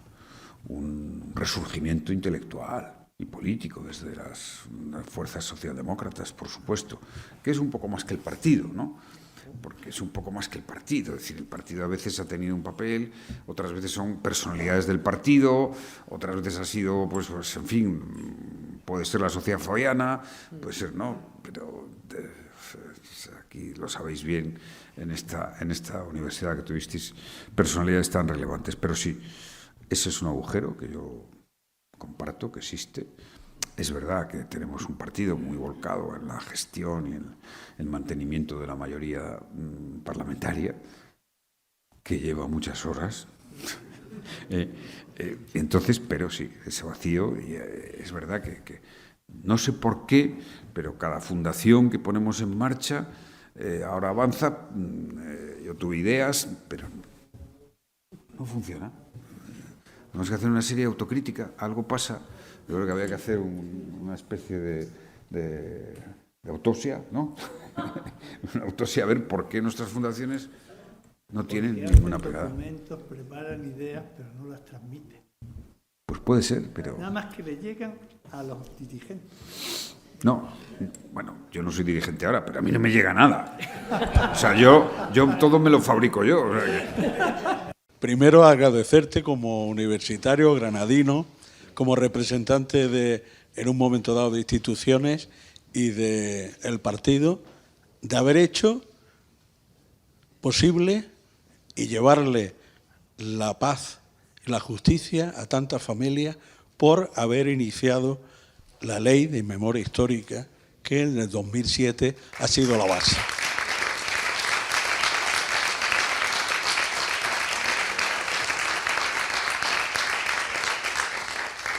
un resurgimiento intelectual y político desde las fuerzas socialdemócratas, por supuesto, que es un poco más que el partido, ¿no? Porque es un poco más que el partido, es decir, el partido a veces ha tenido un papel, otras veces son personalidades del partido, otras veces ha sido, pues en fin, puede ser la sociedad fabiana, puede ser no, pero aquí lo sabéis bien, en esta universidad que tuvisteis personalidades tan relevantes, pero sí, ese es un agujero que yo comparto, que existe. Es verdad que tenemos un partido muy volcado en la gestión y en el mantenimiento de la mayoría parlamentaria, que lleva muchas horas. Entonces, pero sí, ese vacío, y es verdad que no sé por qué, pero cada fundación que ponemos en marcha ahora avanza. Yo tuve ideas, pero no funciona. Tenemos que hacer una serie de autocrítica, algo pasa. Yo creo que había que hacer una especie de autopsia, ¿no? Una autopsia a ver por qué nuestras fundaciones no tienen ninguna pegada. Documentos, preparan ideas, pero no las transmiten. Pues puede ser, pero... Nada más que le llegan a los dirigentes. No, bueno, yo no soy dirigente ahora, pero a mí no me llega nada. O sea, yo todo me lo fabrico yo. O sea que... Primero, agradecerte como universitario granadino, como representante en un momento dado de instituciones y del partido, de haber hecho posible y llevarle la paz y la justicia a tantas familias por haber iniciado la ley de memoria histórica que en el 2007 ha sido la base.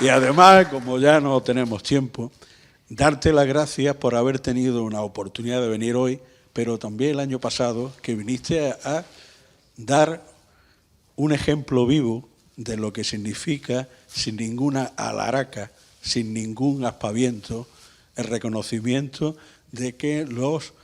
Y además, como ya no tenemos tiempo, darte las gracias por haber tenido una oportunidad de venir hoy, pero también el año pasado, que viniste a dar un ejemplo vivo de lo que significa, sin ninguna alaraca, sin ningún aspaviento, el reconocimiento de que los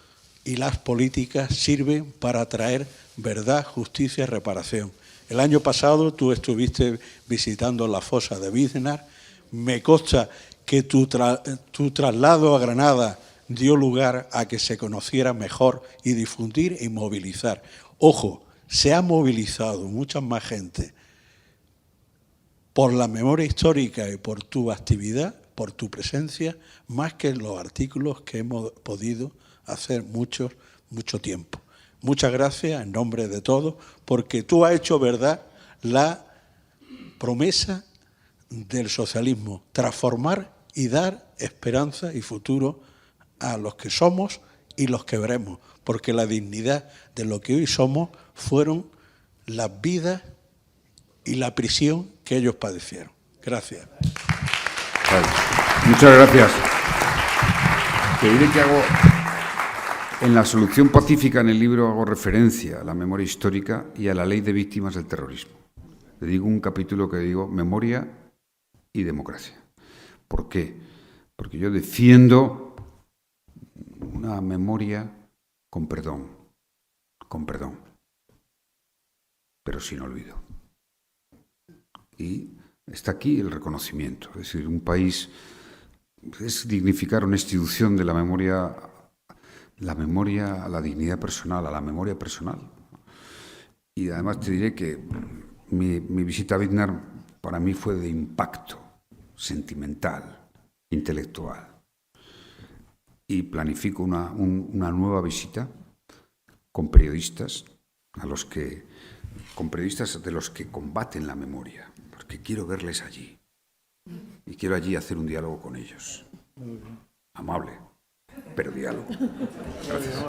y las políticas sirven para traer verdad, justicia y reparación. El año pasado tú estuviste visitando la fosa de Biznar. Me consta que tu traslado a Granada dio lugar a que se conociera mejor y difundir y movilizar. Ojo, se ha movilizado mucha más gente por la memoria histórica y por tu actividad, por tu presencia, más que los artículos que hemos podido hacer mucho tiempo. Muchas gracias en nombre de todos, porque tú has hecho verdad la promesa del socialismo, transformar y dar esperanza y futuro a los que somos y los que veremos, porque la dignidad de lo que hoy somos fueron las vidas y la prisión que ellos padecieron. Gracias. Vale. Muchas gracias. Te diré que en la solución pacífica, en el libro, hago referencia a la memoria histórica y a la ley de víctimas del terrorismo. Le digo un capítulo que digo memoria y democracia. ¿Por qué? Porque yo defiendo una memoria con perdón, pero sin olvido. Y está aquí el reconocimiento. Es decir, un país es dignificar una institución de la memoria a la dignidad personal, a la memoria personal. Y además te diré que mi visita a Biznar para mí fue de impacto sentimental, intelectual. Y planifico una nueva visita con periodistas de los que combaten la memoria, porque quiero verles allí. Y quiero allí hacer un diálogo con ellos. Amable, pero diálogo. Gracias.